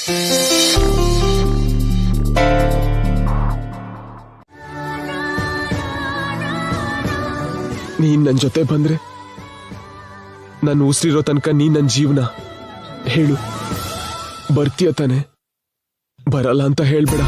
ನೀನ್ ನನ್ ಜೊತೆ ಬಂದ್ರೆ ನಾನು ಉಸಿರಿರೋ ತನಕ ನೀನ್ ನನ್ ಜೀವನ. ಹೇಳು, ಬರ್ತೀಯ ತಾನೆ? ಬರಲ್ಲ ಅಂತ ಹೇಳ್ಬೇಡ.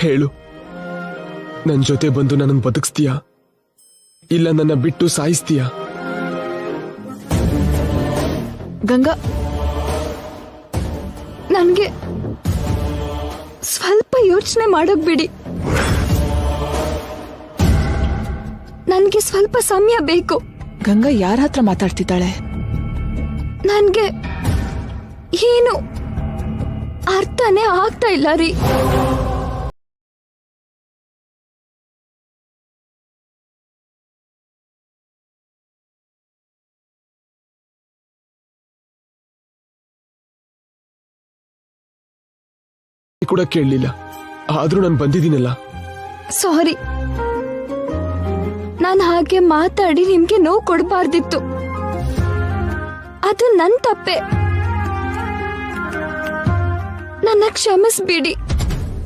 ಹೇಳು, ನನ್ ಜೊತೆ ಬಂದು ನನ್ನ ಬದುಕಿಸ್ತೀಯಾ ಇಲ್ಲ ನನ್ನ ಬಿಟ್ಟು ಸಾಯಿಸ್ತೀಯಾ? ಗಂಗಾ, ನನ್ಗೆ ಸ್ವಲ್ಪ ಯೋಚನೆ ಮಾಡೋಕ್ ಬಿಡಿ. ನನ್ಗೆ ಸ್ವಲ್ಪ ಸಮಯ ಬೇಕು. ಗಂಗಾ ಯಾರ ಹತ್ರ ಮಾತಾಡ್ತಿದ್ದಾಳೆ? ನನ್ಗೆ ಏನು ಅರ್ಥನೇ ಆಗ್ತಾ ಇಲ್ಲ ರೀ. ಕೂಡ ಕೇಳಲಿಲ್ಲ, ಆದ್ರೂ ನಾನು ಬಂದಿದ್ದೀನಲ್ಲ. ಸಾರಿ, ನಾನು ಹಾಗೆ ಮಾತಾಡಿ ನಿಮ್ಗೆ ನೋವು ಕೊಡಬಾರ್ದಿತ್ತು. ಅದು ನನ್ ತಪ್ಪೆ. ನನ್ನ ಕ್ಷಮಿಸ್ಬಿಡಿ.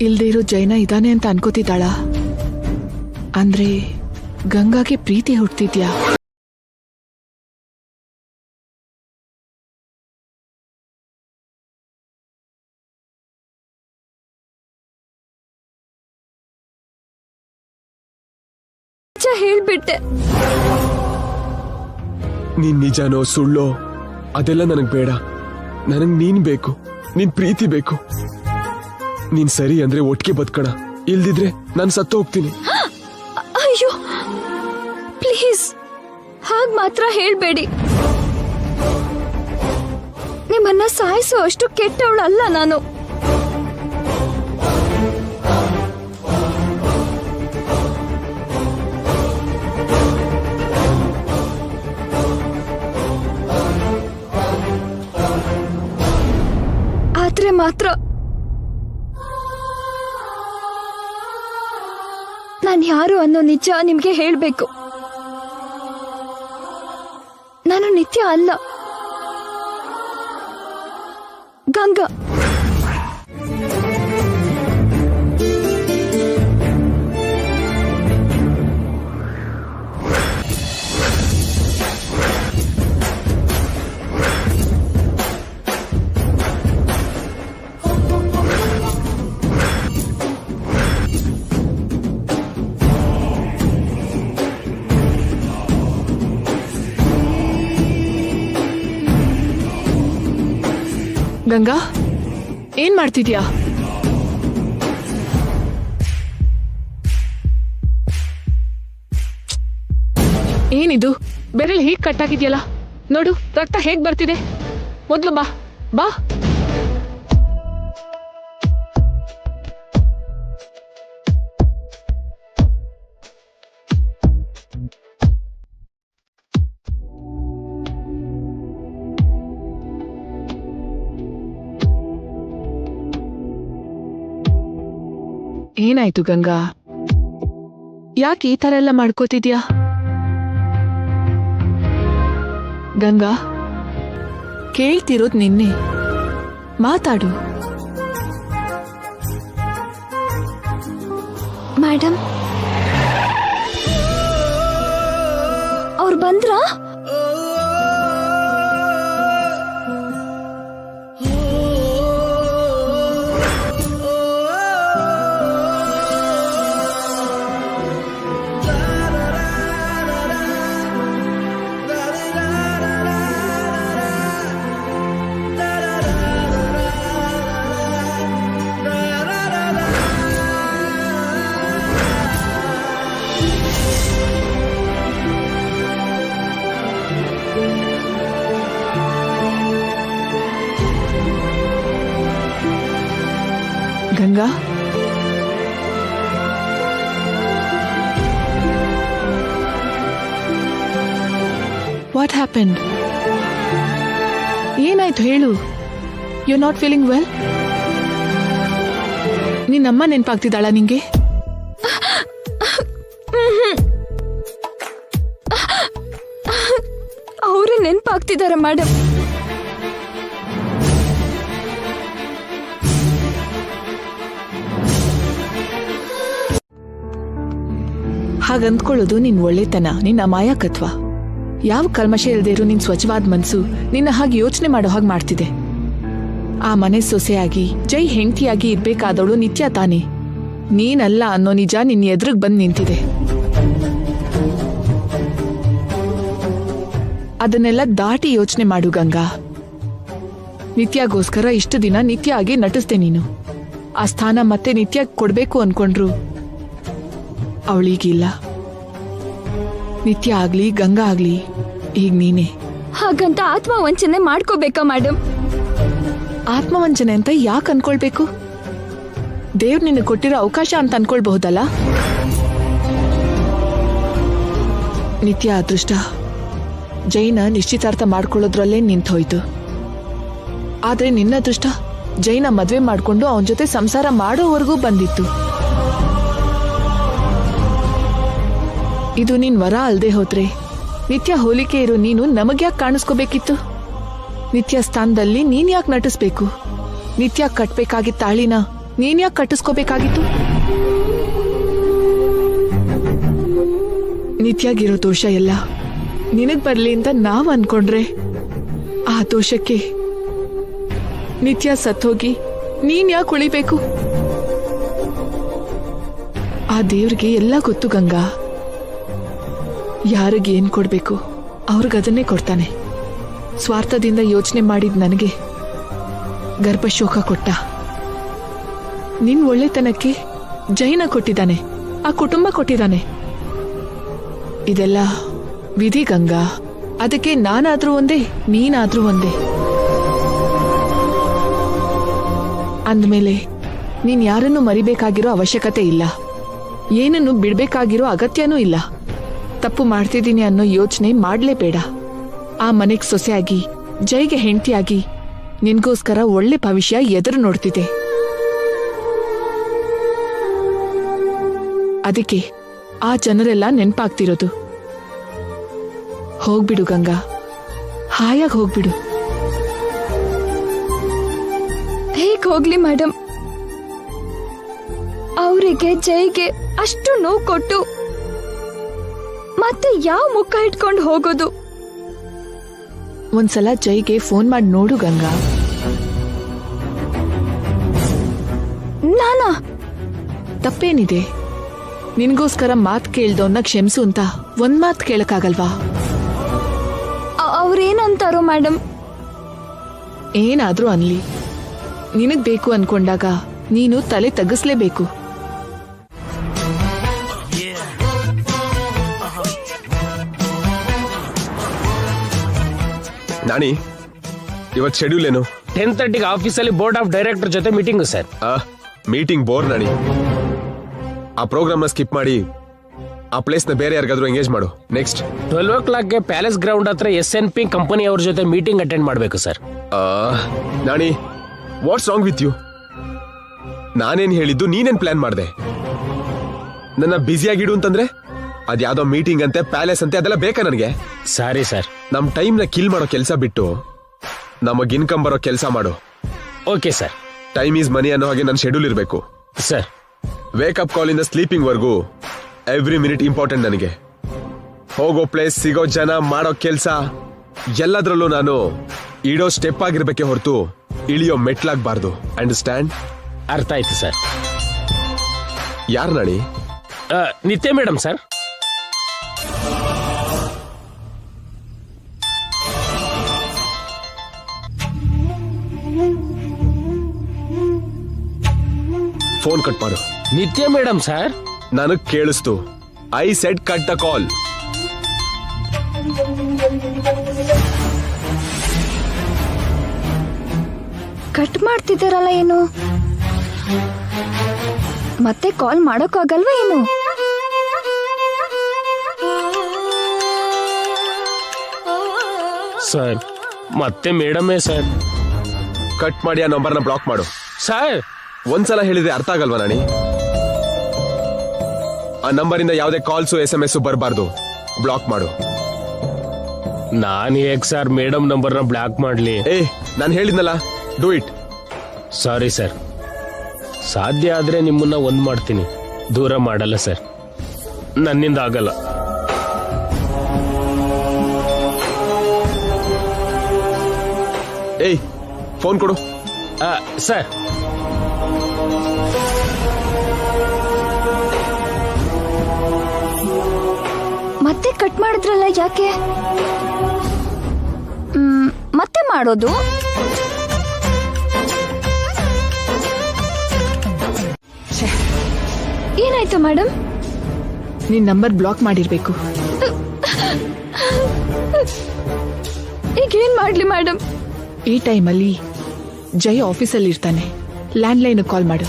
ಇಲ್ದೇ ಇರೋ ಜೈನ ಇದಾನೆ ಅಂತ ಅನ್ಕೋತಿದ್ದಾಳ? ಅಂದ್ರೆ ಗಂಗಾಗೆ ಪ್ರೀತಿ ಹುಡ್ತಿದ್ಯಾ? ಹೇಳ್ಬಿಟ್ಟೆ. ನೀನ್ ನಿಜನೋ ಸುಳ್ಳೋ ಅದೆಲ್ಲ ನನಗ್ ಬೇಡ. ನನಗ್ ನೀನ್ ಬೇಕು, ನಿನ್ ಪ್ರೀತಿ ಬೇಕು. ನೀನ್ ಸರಿ ಅಂದ್ರೆ ಒಟ್ಟಿಗೆ ಬದುಕೋಣ, ಇಲ್ದಿದ್ರೆ ನಾನು ಸತ್ತು ಹೋಗ್ತೀನಿ. ಅಯ್ಯೋ ಪ್ಲೀಸ್, ಹಾಗ್ ಮಾತ್ರ ಹೇಳ್ಬೇಡಿ. ನಿಮ್ಮನ್ನ ಸಾಯಿಸೋ ಅಷ್ಟು ಕೆಟ್ಟವಳಲ್ಲ ನಾನು. ಆದ್ರೆ ಮಾತ್ರ ನಾನು ಯಾರು ಅನ್ನೋ ನಿಜ ನಿಮ್ಗೆ ಹೇಳ್ಬೇಕು. ನಾನು ನಿತ್ಯ ಅಲ್ಲ, ಗಂಗಾ. ಗಂಗಾ, ಏನ್ ಮಾಡ್ತಿದ್ಯಾ? ಏನಿದು ಬೆರಳು ಹೀಗ್ ಕಟ್ಟಾಕಿದ್ಯಲ್ಲ? ನೋಡು, ರಕ್ತ ಹೇಗ್ ಬರ್ತಿದೆ. ಮೊದ್ಲು ಬಾ ಬಾ. ಏನಾಯ್ತು ಗಂಗಾ? ಯಾಕೆ ಈ ತರ ಎಲ್ಲ ಮಾಡ್ಕೋತಿದ್ಯಾ? ಗಂಗಾ, ಕೇಳ್ತಿರೋದ್ ನಿನ್ನೆ, ಮಾತಾಡು. ಮೇಡಮ್, ಅವ್ರು ಬಂದ್ರಾ? ಗಂಗಾ? What happened? ಏನಾಯ್ತು ಹೇಳು. You not feeling well? ನಿನ್ನಮ್ಮ ನೆನ್ಪಾಗ್ತಿದ್ದಾಳ ನಿಂಗೆ? ಅವರೇ ನೆನ್ಪಾಗ್ತಿದ್ದಾರೆ ಮೇಡಮ್. ಹಾಗಂದ್ಕೊಳ್ಳೋದು ನಿನ್ ಒಳ್ಳೆತನ, ನಿನ್ನ ಅಮಾಯಕತ್ವ. ಯಾವ ಕಲ್ಮಶ ಇಲ್ದೇ ಇರೋ ನಿನ್ ಸ್ವಚ್ಛವಾದ ಮನ್ಸು ನಿನ್ನ ಹಾಗೆ ಯೋಚನೆ ಮಾಡೋ ಹಾಗೆ ಮಾಡ್ತಿದೆ. ಆ ಮನೆ ಸೊಸೆಯಾಗಿ ಜೈ ಹೆಂಡತಿಯಾಗಿ ಇರ್ಬೇಕಾದವಳು ನಿತ್ಯ ತಾನೆ. ನೀನಲ್ಲ ಅನ್ನೋ ನಿಜ ನಿನ್ನ ಎದುರಿಗೆ ಬಂದು ನಿಂತಿದೆ. ಅದನ್ನೆಲ್ಲ ದಾಟಿ ಯೋಚನೆ ಮಾಡು ಗಂಗಾ. ನಿತ್ಯಗೋಸ್ಕರ ಇಷ್ಟು ದಿನ ನಿತ್ಯ ಆಗಿ ನಟಿಸ್ದೆ ನೀನು. ಆ ಸ್ಥಾನ ಮತ್ತೆ ನಿತ್ಯ ಕೊಡ್ಬೇಕು ಅನ್ಕೊಂಡ್ರು ಅವಳಿಗಿಲ್ಲ. ನಿತ್ಯ ಆಗ್ಲಿ ಗಂಗಾ ಆಗ್ಲಿ ಈಗ ನೀನೆ. ಹಾಗಂತ ಆತ್ಮವಂಚನೆ ಮಾಡ್ಕೋಬೇಕಾ ಮೇಡಮ್? ಆತ್ಮವಂಚನೆ ಅಂತ ಯಾಕೆ ಅನ್ಕೊಳ್ಬೇಕು? ದೇವ್ರು ನಿನ್ನ ಕೊಟ್ಟಿರೋ ಅವಕಾಶ ಅಂತ ಅನ್ಕೊಳ್ಬಹುದಲ್ಲ. ನಿತ್ಯ ಅದೃಷ್ಟ ಜೈನ ನಿಶ್ಚಿತಾರ್ಥ ಮಾಡ್ಕೊಳ್ಳೋದ್ರಲ್ಲೇ ನಿಂತೋಯ್ತು. ಆದ್ರೆ ನಿನ್ನ ಅದೃಷ್ಟ ಜೈನ ಮದ್ವೆ ಮಾಡ್ಕೊಂಡು ಅವನ ಜೊತೆ ಸಂಸಾರ ಮಾಡೋವರೆಗೂ ಬಂದಿತ್ತು. ಇದು ನಿನ್ ವರ ಅಲ್ದೆ ಹೋದ್ರೆ ನಿತ್ಯ ಹೋಲಿಕೆ ಇರೋ ನೀನು ನಮಗ್ಯಾಕೆ ಕಾಣಿಸ್ಕೋಬೇಕಿತ್ತು? ನಿತ್ಯ ಸ್ಥಾನದಲ್ಲಿ ನೀನ್ ಯಾಕೆ ನಟಿಸ್ಬೇಕು? ನಿತ್ಯ ಕಟ್ಬೇಕಾಗಿದ್ದ ತಾಳಿನ ನೀನ್ ಯಾಕೆ ಕಟ್ಟಿಸ್ಕೋಬೇಕಾಗಿತ್ತು? ನಿತ್ಯಾಗಿರೋ ದೋಷ ಎಲ್ಲ ನಿನಗ್ ಬರ್ಲಿ ಅಂತ ನಾವ್ ಅನ್ಕೊಂಡ್ರೆ ಆ ದೋಷಕ್ಕೆ ನಿತ್ಯ ಸತ್ತೋಗಿ ನೀನ್ ಯಾಕೆ ಉಳಿಬೇಕು? ಆ ದೇವ್ರಿಗೆ ಎಲ್ಲ ಗೊತ್ತು ಗಂಗಾ. ಯಾರಿಗೆ ಏನ್ ಕೊಡ್ಬೇಕು ಅವ್ರಿಗದನ್ನೇ ಕೊಡ್ತಾನೆ. ಸ್ವಾರ್ಥದಿಂದ ಯೋಚನೆ ಮಾಡಿದ್ ನನಗೆ ಗರ್ಭಶೋಕ ಕೊಟ್ಟ. ನಿನ್ ಒಳ್ಳೆತನಕ್ಕೆ ಜೈನ ಕೊಟ್ಟಿದ್ದಾನೆ, ಆ ಕುಟುಂಬ ಕೊಟ್ಟಿದ್ದಾನೆ. ಇದೆಲ್ಲ ವಿಧಿ ಗಂಗಾ. ಅದಕ್ಕೆ ನಾನಾದ್ರೂ ಒಂದೇ, ನೀನಾದ್ರೂ ಒಂದೇ. ಅಂದ್ಮೇಲೆ ನೀನ್ ಯಾರನ್ನು ಮರಿಬೇಕಾಗಿರೋ ಅವಶ್ಯಕತೆ ಇಲ್ಲ, ಏನನ್ನು ಬಿಡ್ಬೇಕಾಗಿರೋ ಅಗತ್ಯನೂ ಇಲ್ಲ. ತಪ್ಪು ಮಾಡ್ತಿದ್ದೀನಿ ಅನ್ನೋ ಯೋಚನೆ ಮಾಡ್ಲೇಬೇಡ. ಆ ಮನೆಗ್ ಸೊಸೆಯಾಗಿ ಜೈಗೆ ಹೆಂಡತಿಯಾಗಿ ನಿನ್ಗೋಸ್ಕರ ಒಳ್ಳೆ ಭವಿಷ್ಯ ಎದುರು ನೋಡ್ತಿದೆ. ಅದಕ್ಕೆ ಆ ಜನರೆಲ್ಲ ನೆನ್ಪಾಗ್ತಿರೋದು. ಹೋಗ್ಬಿಡು ಗಂಗಾ, ಹಾಯಾಗಿ ಹೋಗ್ಬಿಡು. ಹೇಗ್ ಹೋಗ್ಲಿ ಮೇಡಮ್? ಅವರಿಗೆ ಜೈಗೆ ಅಷ್ಟು ನೋವು ಕೊಟ್ಟು ಮತ್ತೆ ಯಾವ ಮುಖ ಇಟ್ಕೊಂಡು ಹೋಗೋದು? ಒಂದ್ಸಲ ಜೈಗೆ ಫೋನ್ ಮಾಡಿ ನೋಡು ಗಂಗಾ. ನಾನಾ? ತಪ್ಪೇನಿದೆ? ನಿನ್ಗೋಸ್ಕರ ಮಾತ್ ಕೇಳ್ದವನ್ನ ಕ್ಷಮಿಸು ಅಂತ ಒಂದ್ ಮಾತ್ ಕೇಳಕ್ಕಾಗಲ್ವಾ? ಅವ್ರೇನಂತಾರೋ ಮೇಡಮ್? ಏನಾದ್ರೂ ಅನ್ಲಿ, ನಿನಗ್ ಬೇಕು ಅನ್ಕೊಂಡಾಗ ನೀನು ತಲೆ ತಗ್ಗಿಸ್ಲೇಬೇಕು. ನಾಣಿ, ಇವತ್ ಶೆಡ್ಯೂಲ್ ಏನು? 10:30 ಆಫೀಸಲ್ಲಿ ಬೋರ್ಡ್ ಆಫ್ ಡೈರೆಕ್ಟರ್ ಜೊತೆ meeting sir. Meeting bore Nani. ಆ ಪ್ರೋಗ್ರಾಮ್ ನ ಸ್ಕಿಪ್ ಮಾಡಿ ಆ ಪ್ಲೇಸ್ ನ ಬೇರೆ ಯಾರಿಗಾದ್ರೂ ಎಂಗೇಜ್ ಮಾಡು. ನೆಕ್ಸ್ಟ್ 12 ಪ್ಯಾಲೇಸ್ ಗ್ರೌಂಡ್ ಹತ್ರ SNP ಕಂಪನಿ ಅವ್ರ ಜೊತೆ ಮೀಟಿಂಗ್ ಅಟೆಂಡ್ ಮಾಡ್ಬೇಕು sir. Naani, what's wrong with you? ನಾನೇನ್ ಹೇಳಿದ್ದು, ನೀನೇನ್ ಪ್ಲಾನ್ ಮಾಡ್ದೆ? ನನ್ನ ಬ್ಯುಸಿಯಾಗಿಡು ಅಂತಂದ್ರೆ ಅದ್ಯಾವ್ದೋ ಮೀಟಿಂಗ್ ಅಂತೆ, ಪ್ಯಾಲೇಸ್ ಅಂತೆ, ಅದೆಲ್ಲ ಬೇಕಾ ನನಗೆ? Sorry sir. ನಮ್ ಟೈಮ್ ನ ಕಿಲ್ ಮಾಡೋ ಕೆಲಸ ಬಿಟ್ಟು ನಮಗ್ ಇನ್ಕಮ್ ಬರೋ ಕೆಲಸ ಮಾಡು. Okay sir. ಟೈಮ್ ಈಸ್ ಮನಿ ಅನ್ನೋ ಹಾಗೆ ನನ್ನ ಶೆಡ್ಯೂಲ್ ಇರಬೇಕು ಸರ್. ವೇಕಪ್ ಕಾಲ್ ಇಂದ ಸ್ಲೀಪಿಂಗ್ ವರ್ಗೂ ಎವ್ರಿ ಮಿನಿಟ್ ಇಂಪಾರ್ಟೆಂಟ್ ನನಗೆ. ಹೋಗೋ ಪ್ಲೇಸ್, ಸಿಗೋ ಜನ, ಮಾಡೋ ಕೆಲಸ ಎಲ್ಲದರಲ್ಲೂ ನಾನು ಇಡೋ ಸ್ಟೆಪ್ ಆಗಿರ್ಬೇಕೆ ಹೊರತು ಇಳಿಯೋ ಮೆಟ್ಲಾಗಬಾರ್ದು. ಅಂಡರ್ಸ್ಟ್ಯಾಂಡ್? ಅರ್ಥ ಆಯ್ತು ಸರ್. ಯಾರ್ ನಾಣಿ? ನಿತ್ಯ ಮೇಡಮ್ ಸರ್. ಫೋನ್ ಕಟ್ ಮಾಡು. ನಿತ್ಯ ಮೇಡಮ್ ಸರ್. ನನಗ್ ಕೇಳಿಸ್ತು. I said cut the call. Cut ಮಾಡ್ತಿದ್ದಾರಲ್ಲ ಏನು? ಮತ್ತೆ ಕಾಲ್ ಮಾಡೋಕ್ಕಾಗಲ್ವಾ ಏನು? ಸರ್ ಮತ್ತೆ ಮೇಡಮೇ ಸರ್. ಕಟ್ ಮಾಡಿ ಆ ನಂಬರ್ನ ಬ್ಲಾಕ್ ಮಾಡು. ಸರ್ ಒಂದ್ಸಲ ಹೇಳಿದ್ರೆ ಅರ್ಥ ಆಗಲ್ವಾ ನಾಣಿ? ಆ ನಂಬರಿಂದ ಯಾವುದೇ ಕಾಲ್ಸು SMS ಬರಬಾರ್ದು. ಬ್ಲಾಕ್ ಮಾಡು. ನಾನು ಹೇಗ್ ಸರ್ ಮೇಡಮ್ ನಂಬರ್ನ ಬ್ಲಾಕ್ ಮಾಡ್ಲಿ? ನಾನು ಹೇಳಿದ್ನಲ್ಲ, ಡೂ ಇಟ್. ಸಾರಿ ಸರ್, ಸಾಧ್ಯ ಆದ್ರೆ ನಿಮ್ಮನ್ನ ಒಂದ್ ಮಾಡ್ತೀನಿ, ದೂರ ಮಾಡಲ್ಲ ಸರ್. ನನ್ನಿಂದ ಆಗಲ್ಲ. ಫೋನ್ ಕೊಡು. ಸರ್ ಮತ್ತೆ ಕಟ್ ಮಾಡಿದ್ರಲ್ಲ, ಯಾಕೆ ಮತ್ತೆ ಮಾಡೋದು? ಏನಾಯ್ತು ಮೇಡಮ್? ನಿನ್ ನಂಬರ್ ಬ್ಲಾಕ್ ಮಾಡಿರ್ಬೇಕು. ಈಗ ಏನ್ ಮಾಡ್ಲಿ ಮೇಡಮ್? ಈ ಟೈಮಲ್ಲಿ ಜೈ ಆಫೀಸಲ್ಲಿ ಇರ್ತಾನೆ. ಲ್ಯಾಂಡ್ಲೈನ್ ಕಾಲ್ ಮಾಡು.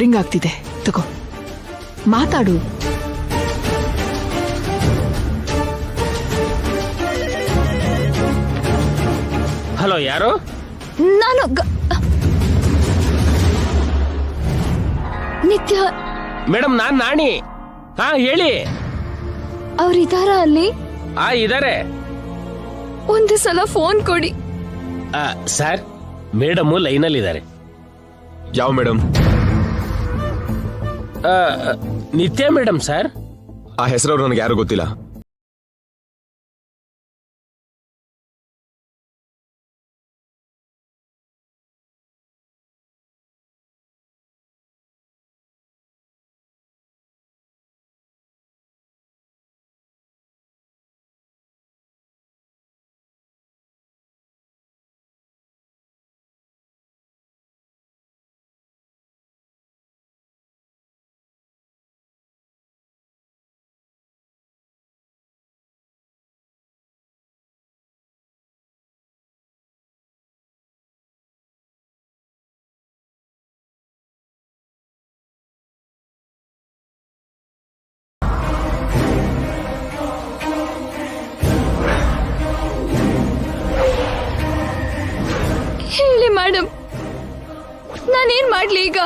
ರಿಂಗ್ ಆಗ್ತಿದೆ, ತಗೋ, ಮಾತಾಡು. ಹಲೋ, ಯಾರು? ನಾನು ನಿತ್ಯ. ಮೇಡಮ್, ನಾನ್ ನಾಣಿ. ಹೇಳಿ. ಅವ್ರಿದಾರ ಅಲ್ಲಿ? ಇದಾರೆ. ಒಂದು ಸಲ ಫೋನ್ ಕೊಡಿ. ಸರ್, ಮೇಡಮ್ ಲೈನಲ್ಲಿ ಇದ್ದಾರೆ. ಯಾವ ಮೇಡಮ್? ನಿತ್ಯ ಮೇಡಮ್ ಸರ್. ಆ ಹೆಸರವ್ರು ನನಗೆ ಯಾರು ಗೊತ್ತಿಲ್ಲ. ಹೇಳಿ ಮೇಡಮ್, ನಾನೇನ್ ಮಾಡ್ಲಿ ಈಗ?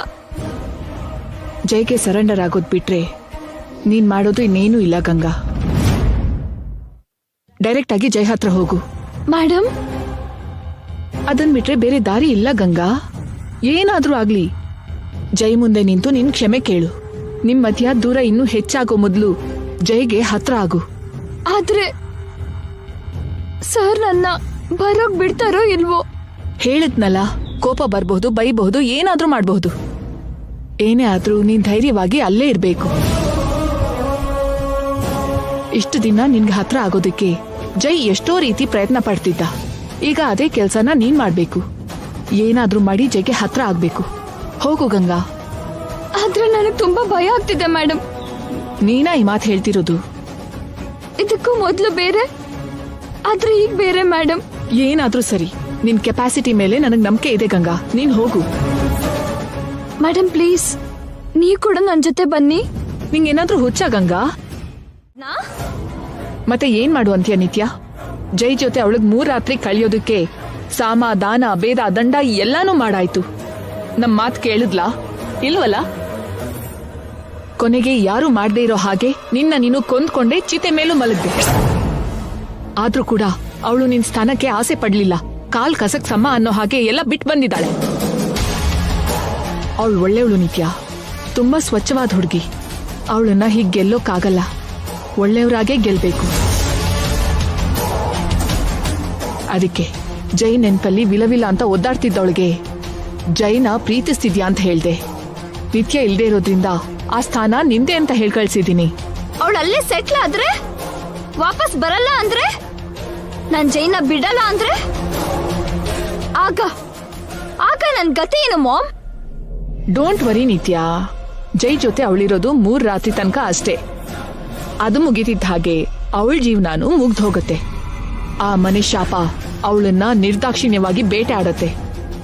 ಜೈಗೆ ಸರೆಂಡರ್ ಆಗೋದ್ ಬಿಟ್ರೆ ನೀನ್ ಮಾಡೋದು ಇನ್ನೇನು ಇಲ್ಲ ಗಂಗಾ. ಡೈರೆಕ್ಟ್ ಆಗಿ ಜೈ ಹತ್ರ ಹೋಗು. ಮೇಡಮ್, ಅದನ್ ಬಿಟ್ರೆ ಬೇರೆ ದಾರಿ ಇಲ್ಲ ಗಂಗಾ. ಏನಾದ್ರೂ ಆಗ್ಲಿ ಜೈ ಮುಂದೆ ನಿಂತು ನಿನ್ ಕ್ಷಮೆ ಕೇಳು. ನಿಮ್ ಮಧ್ಯ ದೂರ ಇನ್ನೂ ಹೆಚ್ಚಾಗೋ ಮೊದ್ಲು ಜೈಗೆ ಹತ್ರ ಆಗು. ಆದ್ರೆ ಸರ್ ನನ್ನ ಬರೋಕ್ ಬಿಡ್ತಾರೋ ಇಲ್ವೋ? ಹೇಳಿದ್ನಲ್ಲ, ಕೋಪ ಬರ್ಬಹುದು, ಬೈಬಹುದು, ಏನಾದ್ರೂ ಮಾಡಬಹುದು. ಏನೇ ಆದ್ರೂ ನೀನ್ ಧೈರ್ಯವಾಗಿ ಅಲ್ಲೇ ಇರ್ಬೇಕು. ಇಷ್ಟು ದಿನ ನಿನ್ಗೆ ಹತ್ರ ಆಗೋದಕ್ಕೆ ಜೈ ಎಷ್ಟೋ ರೀತಿ ಪ್ರಯತ್ನ ಪಡ್ತಿದ್ದ. ಈಗ ಅದೇ ಕೆಲ್ಸನ ನೀನ್ ಮಾಡ್ಬೇಕು. ಏನಾದ್ರೂ ಮಾಡಿ ಜೈಗೆ ಹತ್ರ ಆಗ್ಬೇಕು. ಹೋಗು ಗಂಗಾ. ಆದ್ರೆ ನನಗೆ ತುಂಬಾ ಭಯ ಆಗ್ತಿದೆ ಮೇಡಮ್. ನೀನಾ ಈ ಮಾತು ಹೇಳ್ತಿರೋದು? ಇದಕ್ಕೂ ಮೊದ್ಲು ಬೇರೆ, ಆದ್ರೆ ಈಗ ಬೇರೆ ಮೇಡಮ್. ಏನಾದ್ರೂ ಸರಿ, ನಿನ್ ಕೆಪಾಸಿಟಿ ಮೇಲೆ ನನಗ್ ನಂಬಿಕೆ ಇದೆ ಗಂಗಾ. ನೀನ್ ಹೋಗು. ಮೇಡಮ್ ಪ್ಲೀಸ್, ನೀವ್ ಕೂಡ ನನ್ ಜೊತೆ ಬನ್ನಿ. ನಿಂಗೇನಾದ್ರೂ ಹುಚ್ಚ ಗಂಗಾ? ಮತ್ತೆ ಏನ್ ಮಾಡು ಅಂತೀಯ ನಿತ್ಯ? ಜೈ ಜೊತೆ ಅವಳಿಗೆ 3 ರಾತ್ರಿ ಕಳಿಯೋದಕ್ಕೆ ಸಾಮ, ದಾನ, ಭೇದ, ದಂಡ ಎಲ್ಲಾನು ಮಾಡಾಯ್ತು. ನಮ್ ಮಾತ್ ಕೇಳಿದ್ಲಾ? ಇಲ್ವಲ್ಲ. ಕೊನೆಗೆ ಯಾರು ಮಾಡದೇ ಇರೋ ಹಾಗೆ ನಿನ್ನ ನೀನು ಕೊಂದ್ಕೊಂಡೆ ಚಿತೆ ಮೇಲೂ ಮಲಗ್ದೆ. ಆದ್ರೂ ಕೂಡ ಅವಳು ನಿನ್ ಸ್ಥಾನಕ್ಕೆ ಆಸೆ ಪಡ್ಲಿಲ್ಲ. ಕಾಲ್ ಕಸಕ್ ಸಮ ಅನ್ನೋ ಹಾಗೆ ಎಲ್ಲ ಬಿಟ್ಟು ಬಂದಿದ್ದಾಳೆ. ಅವಳು ಒಳ್ಳೆಯವಳು ನಿತ್ಯ, ತುಂಬಾ ಸ್ವಚ್ಛವಾದ ಹುಡುಗಿ. ಅವಳನ್ನ ಹೀಗ್ ಗೆಲ್ಲೋಕ್ಕಾಗಲ್ಲ. ಒಳ್ಳೆಯವರಾಗೆ ಗೆಲ್ಬೇಕು. ಅದಕ್ಕೆ ಜೈ ನೆನ್ಪಲ್ಲಿ ವಿಲವಿಲ ಅಂತ ಒದ್ದಾಡ್ತಿದ್ದವಳಿಗೆ ಜೈನ ಪ್ರೀತಿಸ್ತಿದ್ಯಾ ಅಂತ ಹೇಳ್ದೆ. ನಿತ್ಯ ಇಲ್ದೇ ಇರೋದ್ರಿಂದ ಆ ಸ್ಥಾನ ನಿಂದೆ ಅಂತ ಹೇಳ್ಕಳ್ಸಿದೀನಿ. ಅವಳಲ್ಲೇ ಸೆಟ್ಲ್ ಆದ್ರೆ, ವಾಪಸ್ ಬರಲ್ಲ ಅಂದ್ರೆ, ನಾನ್ ಜೈನ ಬಿಡಲ್ಲ ಅಂದ್ರೆ ಆಗ ನನ್ ಗತಿ ಏನು ಮಾಮ್? ಡೋಂಟ್ ವರಿ ನಿತ್ಯ, ಜೈ ಜೊತೆ ಅವಳಿರೋದು 3 ರಾತ್ರಿ ತನಕ ಅಷ್ಟೇ. ಅದು ಮುಗಿತಿದ್ದ ಹಾಗೆ ಅವಳ ಜೀವನಾನು ಮುಗ್ದು ಹೋಗುತ್ತೆ. ಆ ಮನೆ ಶಾಪ ಅವಳನ್ನ ನಿರ್ದಾಕ್ಷಿಣ್ಯವಾಗಿ ಬೇಟೆ ಆಡತ್ತೆ.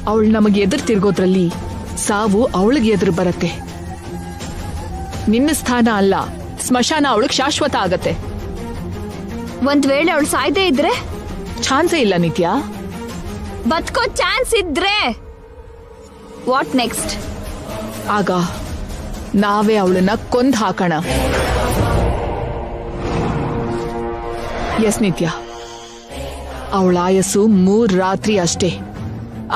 ಅವಳು ನಮಗೆ ಎದುರು ತಿರ್ಗೋದ್ರಲ್ಲಿ ಸಾವು ಅವಳಿಗೆ ಎದುರು ಬರತ್ತೆ. ನಿನ್ನ ಸ್ಥಾನ ಅಲ್ಲ, ಸ್ಮಶಾನ ಅವಳಿಗೆ ಶಾಶ್ವತ ಆಗತ್ತೆ. ಒಂದ್ ವೇಳೆ ಅವಳು ಸಾಯ್ದೇ ಇದ್ರೆ? ಚಾನ್ಸೇ ಇಲ್ಲ ನಿತ್ಯ. ಬದುಕೋ ಚಾನ್ಸ್ ಇದ್ರೆ ವಾಟ್ ನೆಕ್ಸ್ಟ್? ಆಗ ನಾವೇ ಅವಳನ್ನ ಕೊಂದ್ ಹಾಕೋಣ. ಎಸ್ ನಿತ್ಯ, ಅವಳ ಆಯಸ್ಸು 3 ರಾತ್ರಿ ಅಷ್ಟೇ.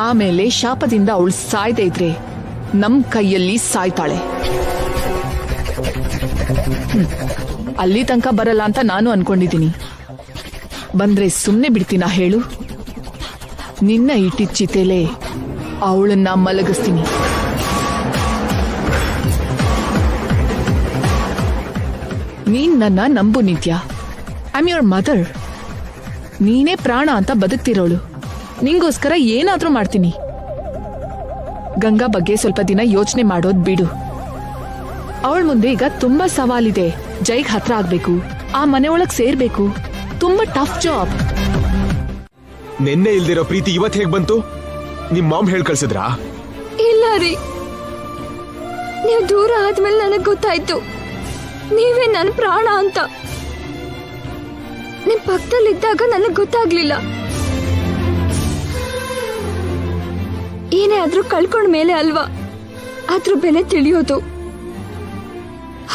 ಆಮೇಲೆ ಶಾಪದಿಂದ ಅವಳು ಸಾಯ್ದೇ ಇದ್ರೆ ನಮ್ ಕೈಯಲ್ಲಿ ಸಾಯ್ತಾಳೆ. ಅಲ್ಲಿ ತನಕ ಬರಲ್ಲ ಅಂತ ನಾನು ಅನ್ಕೊಂಡಿದ್ದೀನಿ. ಬಂದ್ರೆ ಸುಮ್ನೆ ಬಿಡ್ತೀನಾ ಹೇಳು? ನಿನ್ನ ಇಟ್ಟಿದ ಚಿತೆಲೆ ಅವಳನ್ನ ಮಲಗಿಸ್ತೀನಿ. ನೀನ್ ನನ್ನ ನಂಬು ನಿತ್ಯ. I am your mother. ನೀನೇ ಪ್ರಾಣ ಅಂತ ಬದುಕ್ತಿರೋಳು. ನಿಂಗೋಸ್ಕರ ಏನಾದ್ರೂ ಮಾಡ್ತೀನಿ. ಗಂಗಾ ಬಗ್ಗೆ ಸ್ವಲ್ಪ ದಿನ ಯೋಚನೆ ಮಾಡೋದ್ ಬಿಡು. ಅವಳ ಮುಂದೆ ಈಗ ತುಂಬಾ ಸವಾಲಿದೆ. ಜೈಗ್ ಹತ್ರ ಆಗ್ಬೇಕು, ಆ ಮನೆ ಒಳಗ್ ಸೇರ್ಬೇಕು. ತುಂಬಾ ಟಫ್ ಜಾಬ್. ನಿನ್ನೆ ಇಲ್ದಿರೋ ಪ್ರೀತಿ ಇವತ್ ಹೇಗ್ ಬಂತು? ನಿಮ್ ಮಾಮ್ ಹೇಳ್ ಕಳ್ಸಿದ್ರಾ? ಇಲ್ಲ ರೀ, ನೀವು ದೂರ ಆದ್ಮೇಲೆ ನನಗ್ ಗೊತ್ತಾಯ್ತು ನೀವೇ ನನ್ನ ಪ್ರಾಣ ಅಂತ. ನಿಮ್ ಪಕ್ಕದಲ್ಲಿದ್ದಾಗ ನನಗ್ ಗೊತ್ತಾಗ್ಲಿಲ್ಲ. ಏನೇ ಆದ್ರೂ ಕಳ್ಕೊಂಡ ಮೇಲೆ ಅಲ್ವಾ ಅದ್ರ ಬೆಲೆ ತಿಳಿಯೋದು.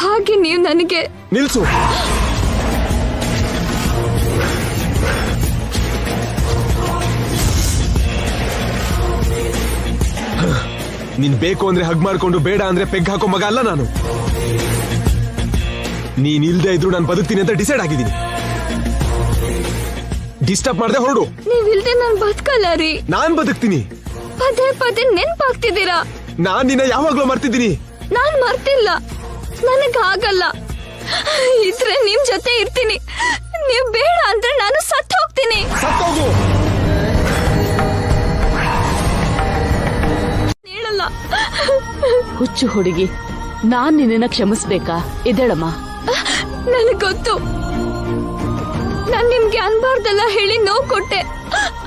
ಹಾಗೆ ನೀವು ನನಗೆ ನಿಲ್ಸು. ನೀನ್ ಬೇಕು ಅಂದ್ರೆ ಹಗ್ ಮಾಡ್ಕೊಂಡು ಬೇಡ ಅಂದ್ರೆ ಪೆಗ್ ಹಾಕೋ ಮಗ ಅಲ್ಲ ನಾನು. ನೀನ್ ಇಲ್ದೇ ಇದ್ರು ನಾನು ಬದುಕ್ತೀನಿ ಅಂತ ಡಿಸೈಡ್ ಆಗಿದ್ದೀನಿ. ಡಿಸ್ಟರ್ಬ್ ಮಾಡದೆ ಹೊರಡು. ನೀವಿಲ್ದೆ ನಾನು ಬದುಕಲ್ಲ ರೀ. ನಾನ್ ಬದುಕ್ತೀನಿ. ಪದೇ ಪದೇ ನೆನ್ಪಾಗ್ತಿದ್ದೀರಾ. ನಾನ್ ನಿನ್ನ ಯಾವಾಗ್ಲೂ ಮರ್ತಿದ್ದೀನಿ. ನಾನ್ ಮರ್ತಿಲ್ಲ, ನನಗ್ ಆಗಲ್ಲ. ಇದ್ರೆ ನಿಮ್ ಜೊತೆ ಇರ್ತೀನಿ. ನೀವ್ ಬೇಡ ಅಂದ್ರೆ ನಾನು ಸತ್ತು ಹೋಗ್ತೀನಿ. ಸತ್ತೋಗು. ಹೇಳಲ್ಲ. ಹುಚ್ಚು ಹುಡುಗಿ, ನಾನ್ ನಿನ್ನ ಕ್ಷಮಿಸ್ಬೇಕಾ? ಎದ್ದೇಳಮ್ಮ. ನನಗ್ ಗೊತ್ತು, ನಾನ್ ನಿಮ್ಗೆ ಅನ್ಬಾರ್ದೆಲ್ಲ ಹೇಳಿ ನೋವು ಕೊಟ್ಟೆ,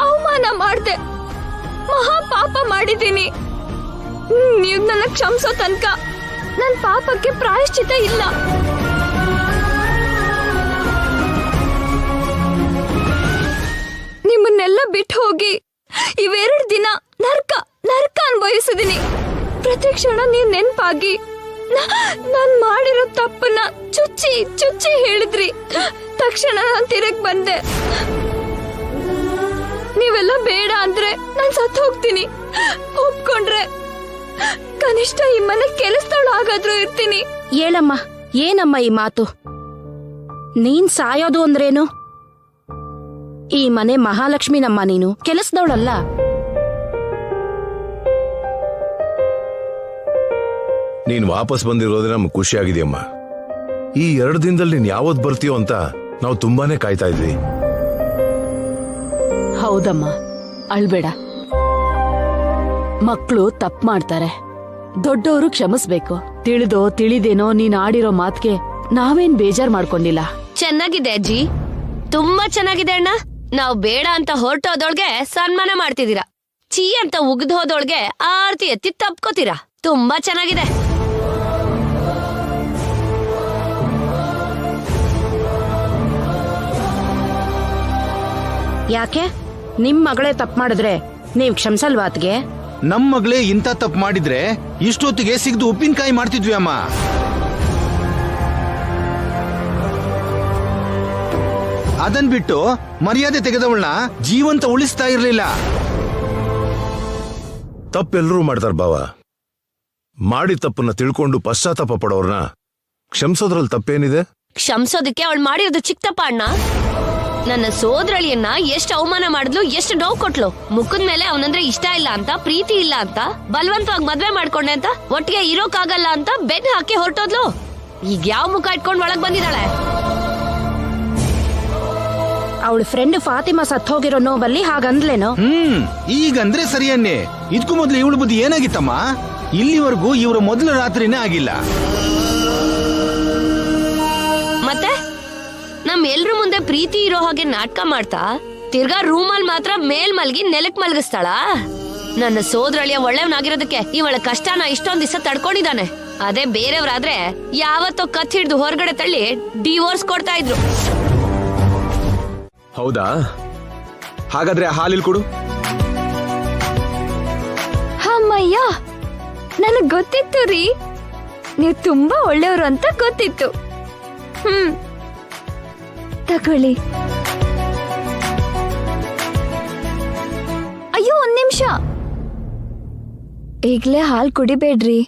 ಅವಮಾನ ಮಾಡ್ದೆ, ಮಹಾ ಪಾಪ ಮಾಡಿದ್ದೀನಿ. ನೀವ್ ನನ್ನ ಕ್ಷಮಿಸೋ ತನಕ ನನ್ ಪಾಪಕ್ಕೆ ಪ್ರಾಯಶ್ಚಿತ ಇಲ್ಲ. ನಿಮ್ಮನ್ನೆಲ್ಲ ಬಿಟ್ಟು ಹೋಗಿ ಇವೆರಡು ದಿನ ನರ್ಕ ಅನುಭವಿಸಿದೀನಿ. ಪ್ರತಿ ಕ್ಷಣ ನೀವ್ ನೆನ್ಪಾಗಿ ನಾನ್ ಮಾಡಿರೋ ತಪ್ಪನ್ನ ಚುಚ್ಚಿ ಹೇಳಿದ್ರಿ. ತಕ್ಷಣ ನಾನ್ ತಿರಗ್ ಬಂದೆ. ನೀವೆಲ್ಲ ಬೇಡ ಅಂದ್ರೆ ನಾನ್ ಸತ್ತು ಹೋಗ್ತೀನಿ. ಒಪ್ಕೊಂಡ್ರೆ ಕನಿಷ್ಠ ಈ ಮನೆ ಕೆಲಸದವಳು ಹಾಗಾದ್ರೂ ಇರ್ತೀನಿ. ಹೇಳಮ್ಮ, ಏನಮ್ಮ ಈ ಮಾತು? ನೀನ್ ಸಾಯೋದು ಅಂದ್ರೇನು? ಈ ಮನೆ ಮಹಾಲಕ್ಷ್ಮಿನಮ್ಮ, ನೀನು ಕೆಲಸದವಳಲ್ಲ. ನೀನ್ ವಾಪಸ್ ಬಂದಿರೋದ್ರೆ ನಮ್ಗೆ ಖುಷಿ ಆಗಿದೆಯಮ್ಮ. ಈ 2 ದಿನದಲ್ಲಿ ನೀನ್ ಯಾವತ್ ಬರ್ತೀಯೋ ಅಂತ ನಾವು ತುಂಬಾನೇ ಕಾಯ್ತಾ ಇದ್ವಿ. ಹೌದಮ್ಮ, ಅಳ್ಬೇಡ. ಮಕ್ಕಳು ತಪ್ಪು ಮಾಡ್ತಾರೆ, ದೊಡ್ಡವರು ಕ್ಷಮಿಸ್ಬೇಕು. ತಿಳಿದೋ ತಿಳಿದೇನೋ ನೀನ್ ಆಡಿರೋ ಮಾತ್ಗೆ ನಾವೇನ್ ಬೇಜಾರ್ ಮಾಡ್ಕೊಂಡಿಲ್ಲ. ಚೆನ್ನಾಗಿದೆ ಅಜ್ಜಿ, ತುಂಬಾ ಚೆನ್ನಾಗಿದೆ ಅಣ್ಣ. ನಾವ್ ಬೇಡ ಅಂತ ಹೊರಟೋದೊಳ್ಗೆ ಸನ್ಮಾನ ಮಾಡ್ತಿದ್ದೀರಾ, ಚೀ ಅಂತ ಉಗ್ದು ಹೋದೊಳ್ಗೆ ಆರ್ತಿ ಎತ್ತಿ ತಪ್ಕೋತೀರಾ. ತುಂಬಾ ಚೆನ್ನಾಗಿದೆ. ಯಾಕೆ ನಿಮ್ ಮಗಳೇ ತಪ್ಪು ಮಾಡಿದ್ರೆ ನೀವ್ ಕ್ಷಮಿಸಲ್ವಾ ಅತ್ಗೆ? ನಮ್ ಮಗಳೇ ಇಂಥ ತಪ್ಪು ಮಾಡಿದ್ರೆ ಇಷ್ಟೊತ್ತಿಗೆ ಸಿಗ್ದು ಉಪ್ಪಿನಕಾಯಿ ಮಾಡ್ತಿದ್ವಿ ಅಮ್ಮ. ಅದನ್ ಬಿಟ್ಟು ಮರ್ಯಾದೆ ತೆಗೆದವಳನ್ನ ಜೀವಂತ ಉಳಿಸ್ತಾ ಇರ್ಲಿಲ್ಲ. ತಪ್ಪೆಲ್ಲರೂ ಮಾಡ್ತಾರ ಬಾವ. ಮಾಡಿ ತಪ್ಪನ್ನ ತಿಳ್ಕೊಂಡು ಪಶ್ಚಾತ್ತಾಪ ಪಡೋರ್ನ ಕ್ಷಮಿಸೋದ್ರಲ್ಲಿ ತಪ್ಪೇನಿದೆ? ಕ್ಷಮಿಸೋದಕ್ಕೆ ಅವಳು ಮಾಡಿರೋದು ಚಿಕ್ಕಪ್ಪ ಅಣ್ಣ. ನನ್ನ ಸೋದರಳಿಯನ್ನ ಎಷ್ಟು ಅವಮಾನ ಮಾಡಿದ್ಲು, ಎಷ್ಟು ನೋವು ಕೊಟ್ಲು. ಮುಖದ ಮೇಲೆ ಅವನಂದ್ರೆ ಇಷ್ಟ ಇಲ್ಲ ಅಂತ, ಪ್ರೀತಿ ಇಲ್ಲ ಅಂತ, ಬಲವಂತವಾಗಿ ಮದ್ವೆ ಮಾಡ್ಕೊಂಡೆ ಅಂತ, ಒಟ್ಟಿಗೆ ಇರೋಕ್ಕಾಗಲ್ಲ ಅಂತ ಬೆನ್ ಹಾಕಿ ಹೊರಟೋದ್ಲು. ಈಗ ಯಾವ ಮುಖ ಇಟ್ಕೊಂಡು ಒಳಗ್ ಬಂದಿದ್ದಾಳೆ? ಅವಳ ಫ್ರೆಂಡ್ ಫಾತಿಮಾ ಸತ್ ಹೋಗಿರೋ ನೋವಲ್ಲಿ ಹಾಗಂದ್ಲೇನೋ. ಈಗಂದ್ರೆ ಸರಿಯನ್ನೇ. ಇದಕ್ಕೂ ಮೊದ್ಲು ಇವಳು ಬುದ್ಧಿ ಏನಾಗಿತ್ತಮ್ಮ? ಇಲ್ಲಿವರೆಗೂ ಇವರ ಮೊದಲ ರಾತ್ರಿನೇ ಆಗಿಲ್ಲ. ಮತ್ತೆ ನಮ್ ಎಲ್ರ ಮುಂದೆ ಪ್ರೀತಿ ಇರೋ ಹಾಗೆ ನಾಟಕ ಮಾಡ್ತಾ ತಿರ್ಗಾ ರೂಮಲ್ಲಿ ಮಾತ್ರ ಮೇಲ್ ಮಲ್ಗಿ ನೆಲಕ್ ಮಲ್ಗಿಸ್ತಾಳ. ನನ್ನ ಸೋದರಳಿಯ ಒಳ್ಳೆಯವನಾಗಿರೋದಕ್ಕೆ ಇವಳ ಕಷ್ಟನ ಇಷ್ಟೊಂದ್ ದಿವಸ ತಡ್ಕೊಂಡಿದ್ದಾನೆ. ಅದೇ ಬೇರೆಯವ್ರಾದ್ರೆ ಯಾವತ್ತೋ ಕತ್ ಹಿಡ್ದು ಹೊರಗಡೆ ತಳ್ಳಿ ಡಿವೋರ್ಸ್ ಕೊಡ್ತಾ ಇದ್ರು. ಹೌದಾ? ಹಾಗಾದ್ರೆ ಹಾಲಿಲ್ ಕೊಡು. ಅಮ್ಮಯ್ಯ, ನನಗ್ ಗೊತ್ತಿತ್ತು ರೀ, ನೀವು ತುಂಬಾ ಒಳ್ಳೆಯವರು ಅಂತ ಗೊತ್ತಿತ್ತು. ತಗೊಳ್ಳಿ. ಅಯ್ಯೋ, ಒಂದ್ ನಿಮಿಷ, ಈಗ್ಲೇ ಹಾಲ್ ಕುಡಿಬೇಡ್ರಿ.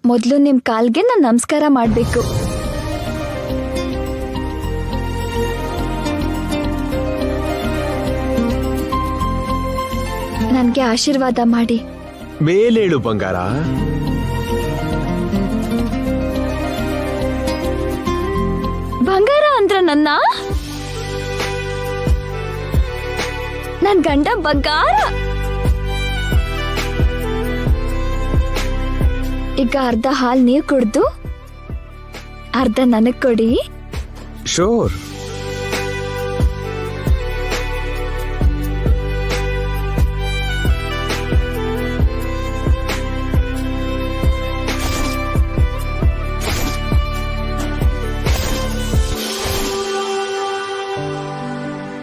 ಮೊದ್ಲು ನಿಮ್ ಕಾಲ್ಗೆ ನಾನ್ ನಮಸ್ಕಾರ ಮಾಡ್ಬೇಕು. ನನ್ಗೆ ಆಶೀರ್ವಾದ ಮಾಡಿ. ಮೇಲೇಳು ಬಂಗಾರ. ಬಂಗಾರ ಅಂದ್ರ ನನ್ ಗಂಡ ಬಂಗಾರ. ಈಗ ಅರ್ಧ ಹಾಲ್ ನೀವ್ ಕುಡ್ದು ಅರ್ಧ ನನಗ್ ಕೊಡಿ. ಶೋರ್.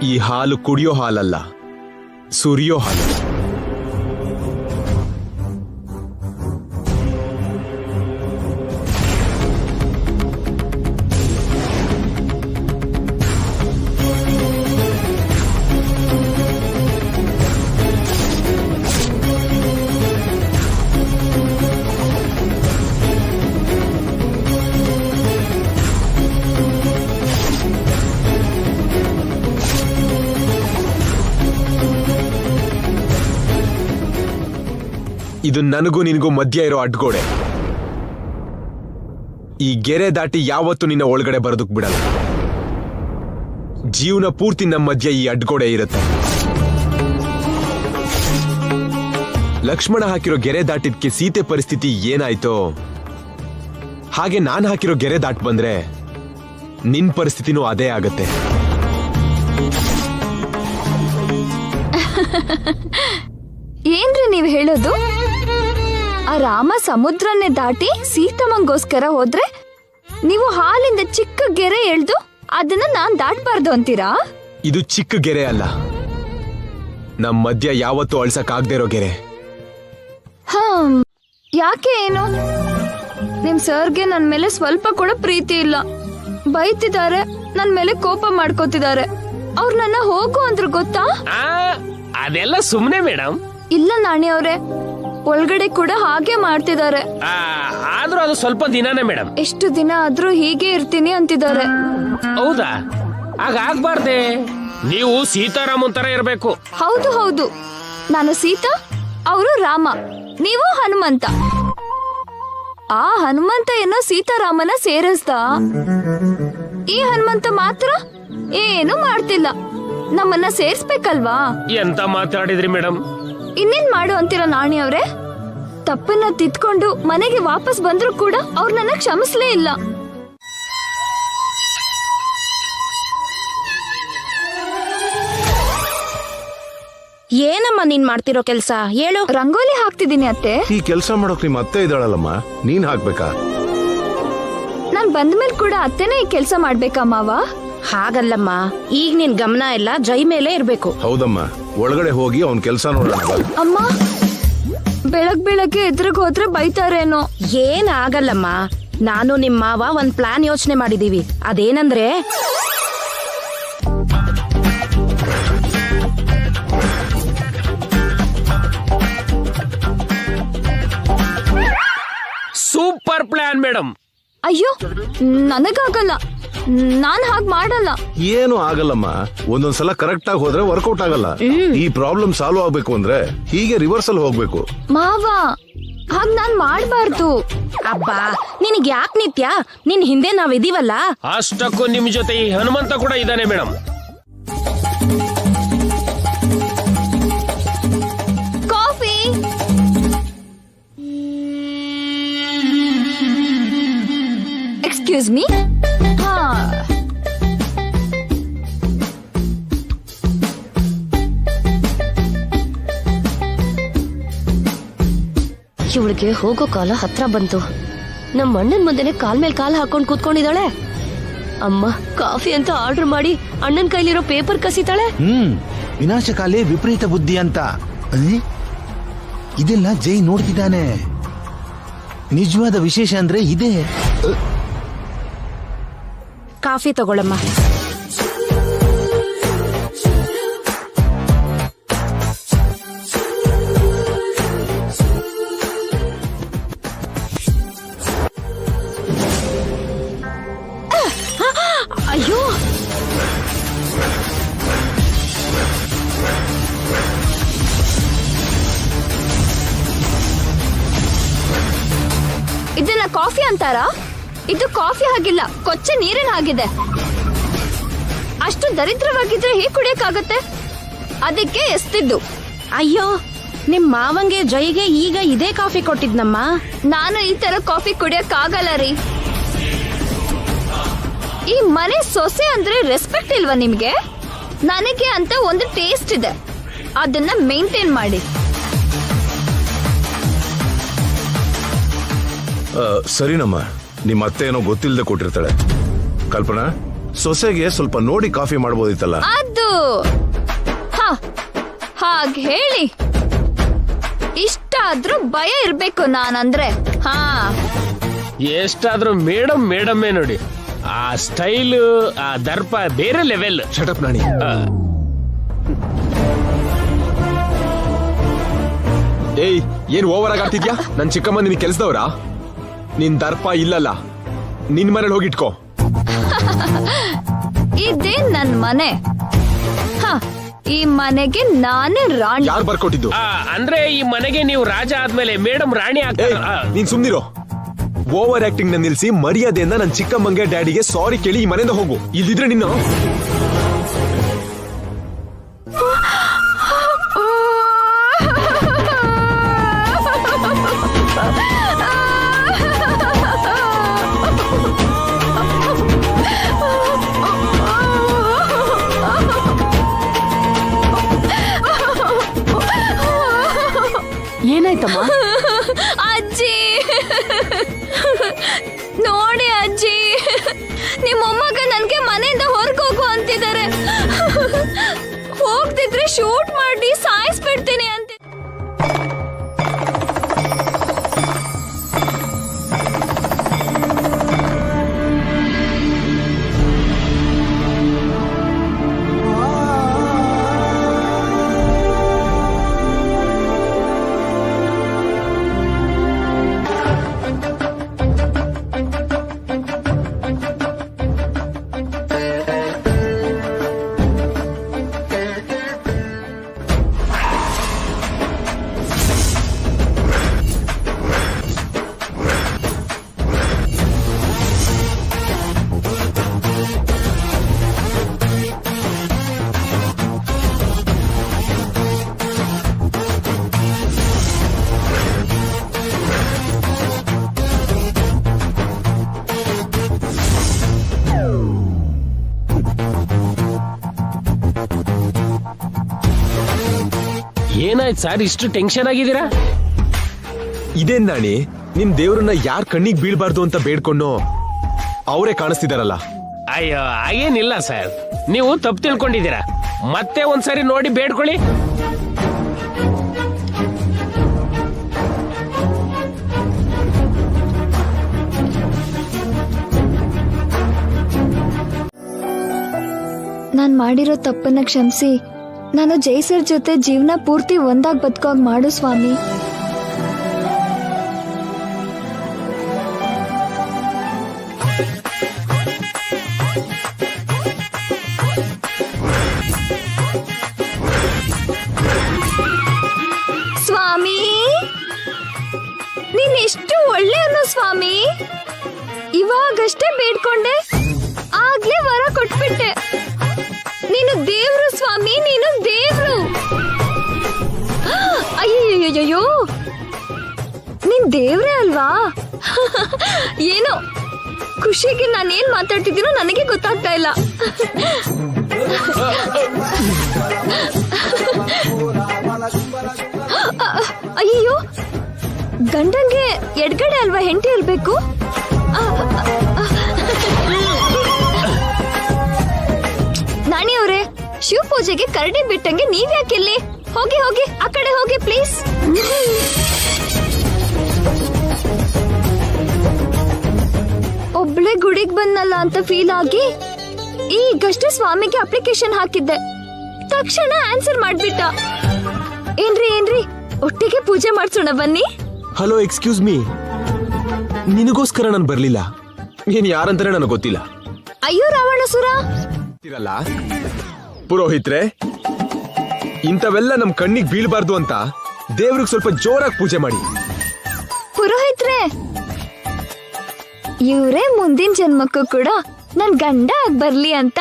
ಈ ಹಾಲು ಕುಡಿಯೋ ಹಾಲಲ್ಲ, ಸುರಿಯೋ ಹಾಲು. ಇದು ನನಗೂ ನಿನಗೂ ಮಧ್ಯ ಇರೋ ಅಡ್ಗೋಡೆ. ಈ ಗೆರೆ ದಾಟಿ ಯಾವತ್ತೂ ನಿನ್ನ ಒಳಗಡೆ ಬರೋದಕ್ ಬಿಡಲ್ಲ. ಜೀವನ ಪೂರ್ತಿ ನಮ್ಮ ಮಧ್ಯ ಈ ಅಡ್ಗೋಡೆ ಇರುತ್ತೆ. ಲಕ್ಷ್ಮಣ ಹಾಕಿರೋ ಗೆರೆ ದಾಟಿದ್ಕೆ ಸೀತೆ ಪರಿಸ್ಥಿತಿ ಏನಾಯ್ತೋ ಹಾಗೆ ನಾನ್ ಹಾಕಿರೋ ಗೆರೆ ದಾಟ್ ಬಂದ್ರೆ ನಿನ್ ಪರಿಸ್ಥಿತಿನೂ ಅದೇ ಆಗತ್ತೆ. ಏನ್ರಿ ನೀವ್ ಹೇಳೋದು? ಆ ರಾಮ ಸಮುದ್ರನೇ ದಾಟಿ ಸೀತಮ್ಮಂಗೋಸ್ಕರ ಹೋದ್ರೆ ನೀವು ಹಾಲಿಂದ ಚಿಕ್ಕ ಗೆರೆ ಎಳ್ದು ಅದನ್ನ ನಾನ್ ದಾಟ್ಬಾರ್ದು ಅಂತೀರಾ? ಇದು ಚಿಕ್ಕ ಗೆರೆ ಅಲ್ಲ, ನಮ್ ಮಧ್ಯ ಯಾವತ್ತೂ ಅಳ್ಸಕ್ ಆಗದೆ ಇರೋ ಗೆರೆ. ಯಾಕೆ? ಏನು ನಿಮ್ ಸರ್ಗೆ ನನ್ ಮೇಲೆ ಸ್ವಲ್ಪ ಕೂಡ ಪ್ರೀತಿ ಇಲ್ಲ. ಬೈತಿದ್ದಾರೆ, ನನ್ ಮೇಲೆ ಕೋಪ ಮಾಡ್ಕೋತಿದ್ದಾರೆ. ಅವ್ರು ನನ್ನ ಹೋಗು ಅಂದ್ರು ಗೊತ್ತಾ? ಅದೆಲ್ಲ ಸುಮ್ನೆ ಮೇಡಮ್. ಇಲ್ಲ ನಾಣಿ ಅವ್ರೆ, ಒಳಗಡೆ ಕೂಡ ಹಾಗೆ ಮಾಡ್ತಿದ್ದಾರೆ. ಆದ್ರೂ ಅದು ಸ್ವಲ್ಪ ದಿನಾನೇ ಮೇಡಮ್. ಎಷ್ಟು ದಿನ ಆದ್ರೂ ಹೀಗೆ ಇರ್ತೀನಿ ಅಂತಿದ್ದಾರೆ. ಹೌದಾ? ಹಾಗಾಗ್ಬಾರ್ದೆ. ನೀವು ಸೀತಾರಾಮನ್ ತರ ಇರ್ಬೇಕು. ಹೌದು ಹೌದು, ನಾನು ಸೀತಾ, ಅವರು ರಾಮ, ನೀವು ಹನುಮಂತ. ಆ ಹನುಮಂತ ಏನೋ ಸೀತಾರಾಮನ ಸೇರಿಸ್ದ. ಈ ಹನುಮಂತ ಮಾತ್ರ ಏನು ಮಾಡ್ತಿಲ್ಲ. ನಮ್ಮನ್ನ ಸೇರ್ಸ್ಬೇಕಲ್ವಾ? ಎಂತ ಮಾತಾಡಿದ್ರಿ ಮೇಡಮ್? ಇನ್ನೇನ್ ಮಾಡು ಅಂತೀರ ನಾಣಿ ಅವ್ರೆ? ತಪ್ಪನ್ನ ತಿದ್ಕೊಂಡು ಮನೆಗೆ ವಾಪಸ್ ಬಂದ್ರು ಕೂಡ ಅವ್ರು ನನ್ನ ಕ್ಷಮಿಸ್ಲೇ ಇಲ್ಲ. ಏನಮ್ಮ ನೀನ್ ಮಾಡ್ತಿರೋ ಕೆಲ್ಸ ಹೇಳು. ರಂಗೋಲಿ ಹಾಕ್ತಿದ್ದೀನಿ ಅತ್ತೆ. ಈ ಕೆಲಸ ಮಾಡೋಕ್ ನಿಮ್ಮ ಅತ್ತೆ ಇದ್ದಾಳಲ್ಲಮ್ಮ, ನೀನ್ ಹಾಕ್ಬೇಕಾ? ನಾನ್ ಬಂದ್ಮೇಲೆ ಕೂಡ ಅತ್ತೆನೇ ಈ ಕೆಲ್ಸ ಮಾಡ್ಬೇಕಾ ಮಾವ? ಹಾಗಲ್ಲಮ್ಮ, ಈಗ ನಿನ್ ಗಮನ ಎಲ್ಲ ಜೈ ಮೇಲೆ ಇರ್ಬೇಕು. ಹೌದಮ್ಮ, ಒಳಗಡೆ ಹೋಗಿ ಅವ್ನ್ ಕೆಲಸ ನೋಡೋಣ. ಅಮ್ಮ, ಬೆಳಗ್ಗೆ ಎದುರಿಗೆ ಹೋದ್ರೆ ಬೈತಾರೇನೋ. ಏನ್ ಆಗಲ್ಲಮ್ಮ, ನಾನು ನಿಮ್ ಮಾವ ಒಂದ್ ಪ್ಲಾನ್ ಯೋಚನೆ ಮಾಡಿದೀವಿ. ಅದೇನಂದ್ರೆ ಸೂಪರ್ ಪ್ಲಾನ್ ಮೇಡಮ್. ಅಯ್ಯೋ, ನನಗಾಗಲ್ಲ, ನಾನ್ ಹಾಗ್ ಮಾಡಲ್ಲ. ಏನು ಆಗಲ್ಲಮ್ಮ, ಒಂದೊಂದ್ಸಲ ಕರೆಕ್ಟ್ ಆಗಿ ಹೋದ್ರೆ ವರ್ಕೌಟ್ ಆಗಲ್ಲ. ಈ ಪ್ರಾಬ್ಲಮ್ ಸಾಲ್ವ್ ಆಗ್ಬೇಕು ಅಂದ್ರೆ ಹೀಗೆ ರಿವರ್ಸಲ್ ಹೋಗ್ಬೇಕು. ಮಾವ, ಹಾಗ್ ನಾನ್ ಮಾಡ್ಬಾರ್ದು. ಅಬ್ಬಾ, ನಿನಗ್ ಯಾಕೆ ನಿತ್ಯ, ನಿನ್ ಹಿಂದೆ ನಾವಿದೀವಲ್ಲ. ಅಷ್ಟಕ್ಕೂ ನಿಮ್ ಜೊತೆ ಈ ಹನುಮಂತ ಕೂಡ ಇದ್ದಾನೆ ಮೇಡಮ್. ಕಾಫಿ. Excuse me. ಹಾ, ಇವಳಿಗೆ ಹೋಗೋ ಕಾಲ ಹತ್ರ ಬಂತು. ನಮ್ಮ ಅಣ್ಣನ್ ಮುಂದೆನೆ ಕಾಲ್ ಮೇಲೆ ಕಾಲ್ ಹಾಕೊಂಡ್ ಕೂತ್ಕೊಂಡಿದ್ದಾಳೆ. ಅಮ್ಮ ಕಾಫಿ ಅಂತ ಆರ್ಡರ್ ಮಾಡಿ ಅಣ್ಣನ್ ಕೈಲಿರೋ ಪೇಪರ್ ಕಸಿತಾಳೆ. ವಿನಾಶಕಾಲೇ ವಿಪರೀತ ಬುದ್ಧಿ ಅಂತ. ಇದೆಲ್ಲ ಜೈ ನೋಡ್ತಿದ್ದಾನೆ. ನಿಜವಾದ ವಿಶೇಷ ಅಂದ್ರೆ ಇದೇ. ಕಾಫಿ ತಗೊಳಮ್ಮ. ಅಯ್ಯೋ, ಇದನ್ನ ಕಾಫಿ ಅಂತಾರಾ? ಇದು ಕಾಫಿ ಆಗಿಲ್ಲ, ಕೊಚ್ಚೆ ನೀರಿನ ಆಗಿದೆ. ಅಷ್ಟು ದರಿದ್ರವಾಗಿದ್ರೆ ಹೇಗೆ ಕುಡಿಯಕ್ಕಾಗತ್ತೆ? ಅದಕ್ಕೆ ಎಸ್ತಿದ್ದು. ಅಯ್ಯೋ, ನಿಮ್ ಮಾವಂಗೆ ಜೈಗೆ ಈಗ ಇದೇ ಕಾಫಿ ಕೊಟ್ಟಿದ್ನಮ್ಮ. ನಾನು ಈ ತರ ಕಾಫಿ ಕುಡಿಯಕ್ಕಾಗಲ್ಲ ರೀ. ಈ ಮನೆ ಸೊಸೆ ಅಂದ್ರೆ ರೆಸ್ಪೆಕ್ಟ್ ಇಲ್ವಾ ನಿಮ್ಗೆ? ನನಗೆ ಅಂತ ಒಂದು ಟೇಸ್ಟ್ ಇದೆ, ಅದನ್ನ ಮೇಂಟೈನ್ ಮಾಡಿ. ಸರಿನಮ್ಮ, ನಿಮ್ಮ ಅತ್ತೆ ಏನೋ ಗೊತ್ತಿಲ್ಲದೆ ಕೊಟ್ಟಿರ್ತಾಳೆ. ಕಲ್ಪನಾ, ಸೊಸೆಗೆ ಸ್ವಲ್ಪ ನೋಡಿ ಕಾಫಿ ಮಾಡ್ಬೋದಿತ್ತಲ್ಲ. ಅದು ಹಾಗೆ ಹೇಳಿ. ಇಷ್ಟ ಆದ್ರೂ ಭಯ ಇರ್ಬೇಕು ನಾನಂದ್ರೆ. ಹಾ, ಎಷ್ಟಾದ್ರೂ ಮೇಡಮ್ ಮೇಡಮ್ಮೇ ನೋಡಿ. ಆ ಸ್ಟೈಲು, ಆ ದರ್ಪ ಬೇರೆ ಲೆವೆಲ್. ಶಟಪ್ ನಾಣಿ. ಏಯ್, ಏನ್ ಓವರ್ ಆಗಿ ಆಡ್ತಿದ್ಯಾ? ನನ್ ಚಿಕ್ಕಮ್ಮ ನಿನ್ ಕೆಲ್ಸದವ್ರಾ? ನಿನ್ ದರ್ಪ ಇಲ್ಲಲ್ಲ, ನಿನ್ ಮನೇಲಿ ಹೋಗಿಟ್ಕೋ. ಇದೇ ನನ್ ಮನೆ. ಈ ಮನೆಗೆ ನಾನೇ ರಾಣಿ. ಯಾರು ಬರ್ಕೊಟ್ಟಿದ್ದು? ಅಂದ್ರೆ ಈ ಮನೆಗೆ ನೀವು ರಾಜ ಆದ್ಮೇಲೆ ಮೇಡಮ್ ರಾಣಿ ಆಗ್ತಾರೆ. ನೀನ್ ಸುಮ್ನಿರೋ. ಓವರ್ ಆಕ್ಟಿಂಗ್ ನ ನಿಲ್ಸಿ ಮರ್ಯಾದೆಯಿಂದ ನನ್ ಚಿಕ್ಕಮ್ಮಂಗೆ ಡ್ಯಾಡಿಗೆ ಸಾರಿ ಕೇಳಿ ಈ ಮನೆಯಿಂದ ಹೋಗು. ಇಲ್ಲಿದ್ರೆ ನಿನ್ನ ಏನಾಯ್ತಮ್ಮ? ಅಜ್ಜಿ ನೋಡಿ ಅಜ್ಜಿ, ನಿಮ್ಮ ಮೊಮ್ಮಗ ನನ್ಗೆ ಮನೆಯಿಂದ ಹೊರಗೆ ಹೋಗು ಅಂತಿದ್ದಾರೆ. ಹೋಗ್ತಿದ್ರೆ ಶೂಟ್ ಮಾಡಿ ಸಾಯಿಸ್ಬಿಡ್ತೀನಿ ಅಂತ. ಏನಾಯ್ತು ಸರ್, ಇಷ್ಟು ಟೆನ್ಷನ್ ಆಗಿದ್ದೀರಾ? ಇದೇನ್ ನಾಣಿ, ನಿಮ್ ದೇವ್ರನ್ನ ಯಾರ್ ಕಣ್ಣಿಗೆ ಬೀಳ್ಬಾರ್ದು ಅಂತ ಬೇಡ್ಕೊಂಡು ಅವರೇ ಕಾಣಿಸ್ತಿದಾರಲ್ಲ. ಅಯ್ಯೋ, ಹಾಗೇನಿಲ್ಲ ಸರ್, ನೀವು ತಪ್ಪು ತಿಳ್ಕೊಂಡಿದ್ದೀರಾ. ಮತ್ತೆ ಒಂದ್ಸರಿ ನೋಡಿ ಬೇಡ್ಕೊಳ್ಳಿ. ನಾನ್ ಮಾಡಿರೋ ತಪ್ಪನ್ನ ಕ್ಷಮಿಸಿ ನಾನು ಜೈಸರ್ ಜೊತೆ ಜೀವನ ಪೂರ್ತಿ ಒಂದಾಗ್ ಬದುಕೋಗ್ ಮಾಡು ಸ್ವಾಮಿ. ಸ್ವಾಮಿ, ನೀನ್ ಎಷ್ಟು ಒಳ್ಳೆಯವನು ಸ್ವಾಮಿ. ಇವಾಗಷ್ಟೇ ಬೇಡ್ಕೊಂಡೆ, ಆಗ್ಲೇ ವರ ಕೊಟ್ಬಿಟ್ಟೆ. ನೀನು ದೇವ್ರು ಸ್ವಾಮಿ, ನೀನು ದೇವ್ರು. ಅಯ್ಯಯ್ಯೋ, ನೀನ್ ದೇವ್ರೇ ಅಲ್ವಾ? ಏನೋ ಖುಷಿಗೆ ನಾನು ಏನ್ ಮಾತಾಡ್ತಿದ್ದೀನೋ ನನಗೆ ಗೊತ್ತಾಗ್ತಾ ಇಲ್ಲ. ಅಯ್ಯೋ, ಗಂಡಂಗೆ ಎಡ್ಗಡೆ ಅಲ್ವಾ ಹೆಂಡತಿ ಅಲ್ಬೇಕು? ನಾಣಿ ಅವ್ರೆ, ಶಿವ ಪೂಜೆಗೆ ಕರಡಿ ಬಿಟ್ಟಂಗೆ ನೀವ್ಯಾಕೆ ಇಲ್ಲಿ? ಹೋಗಿ ಹೋಗಿ, ಆ ಕಡೆ ಹೋಗಿ ಪ್ಲೀಸ್. ಒಬ್ಳೆ ಗುಡಿಗ್ ಬಂದಲ್ಲ ಅಂತ ಫೀಲ್ ಆಗಿ ಈಗಷ್ಟೇ ಸ್ವಾಮಿಗೆ ಅಪ್ಲಿಕೇಶನ್ ಹಾಕಿದ್ದೆ. ತಕ್ಷಣ ಆನ್ಸರ್ ಮಾಡ್ಬಿಟ್ಟ. ಏನ್ರಿ ಒಟ್ಟಿಗೆ ಪೂಜೆ ಮಾಡ್ಸೋಣ ಬನ್ನಿ. ಹಲೋ, ಎಕ್ಸ್ಕ್ಯೂಸ್ ಮೀ, ನಿನಗೋಸ್ಕರ ನಾನು ಬರ್ಲಿಲ್ಲ. ನೀನ್ ಯಾರಂತಾನೆ ನನಗೆ ಗೊತ್ತಿಲ್ಲ. ಅಯ್ಯೋ ರಾವಣಸುರ, ಇರಲ್ಲ ಪುರೋಹಿತ್ರೆ, ಇಂಥವೆಲ್ಲ ನಮ್ ಕಣ್ಣಿಗೆ ಬೀಳ್ಬಾರ್ದು ಅಂತ ದೇವ್ರಿಗೆ ಸ್ವಲ್ಪ ಜೋರಾಗಿ ಪೂಜೆ ಮಾಡಿ. ಪುರೋಹಿತ್ರೆ, ಇವ್ರೇ ಮುಂದಿನ ಜನ್ಮಕ್ಕೂ ಕೂಡ ನನ್ ಗಂಡ ಆಗ್ ಬರ್ಲಿ ಅಂತ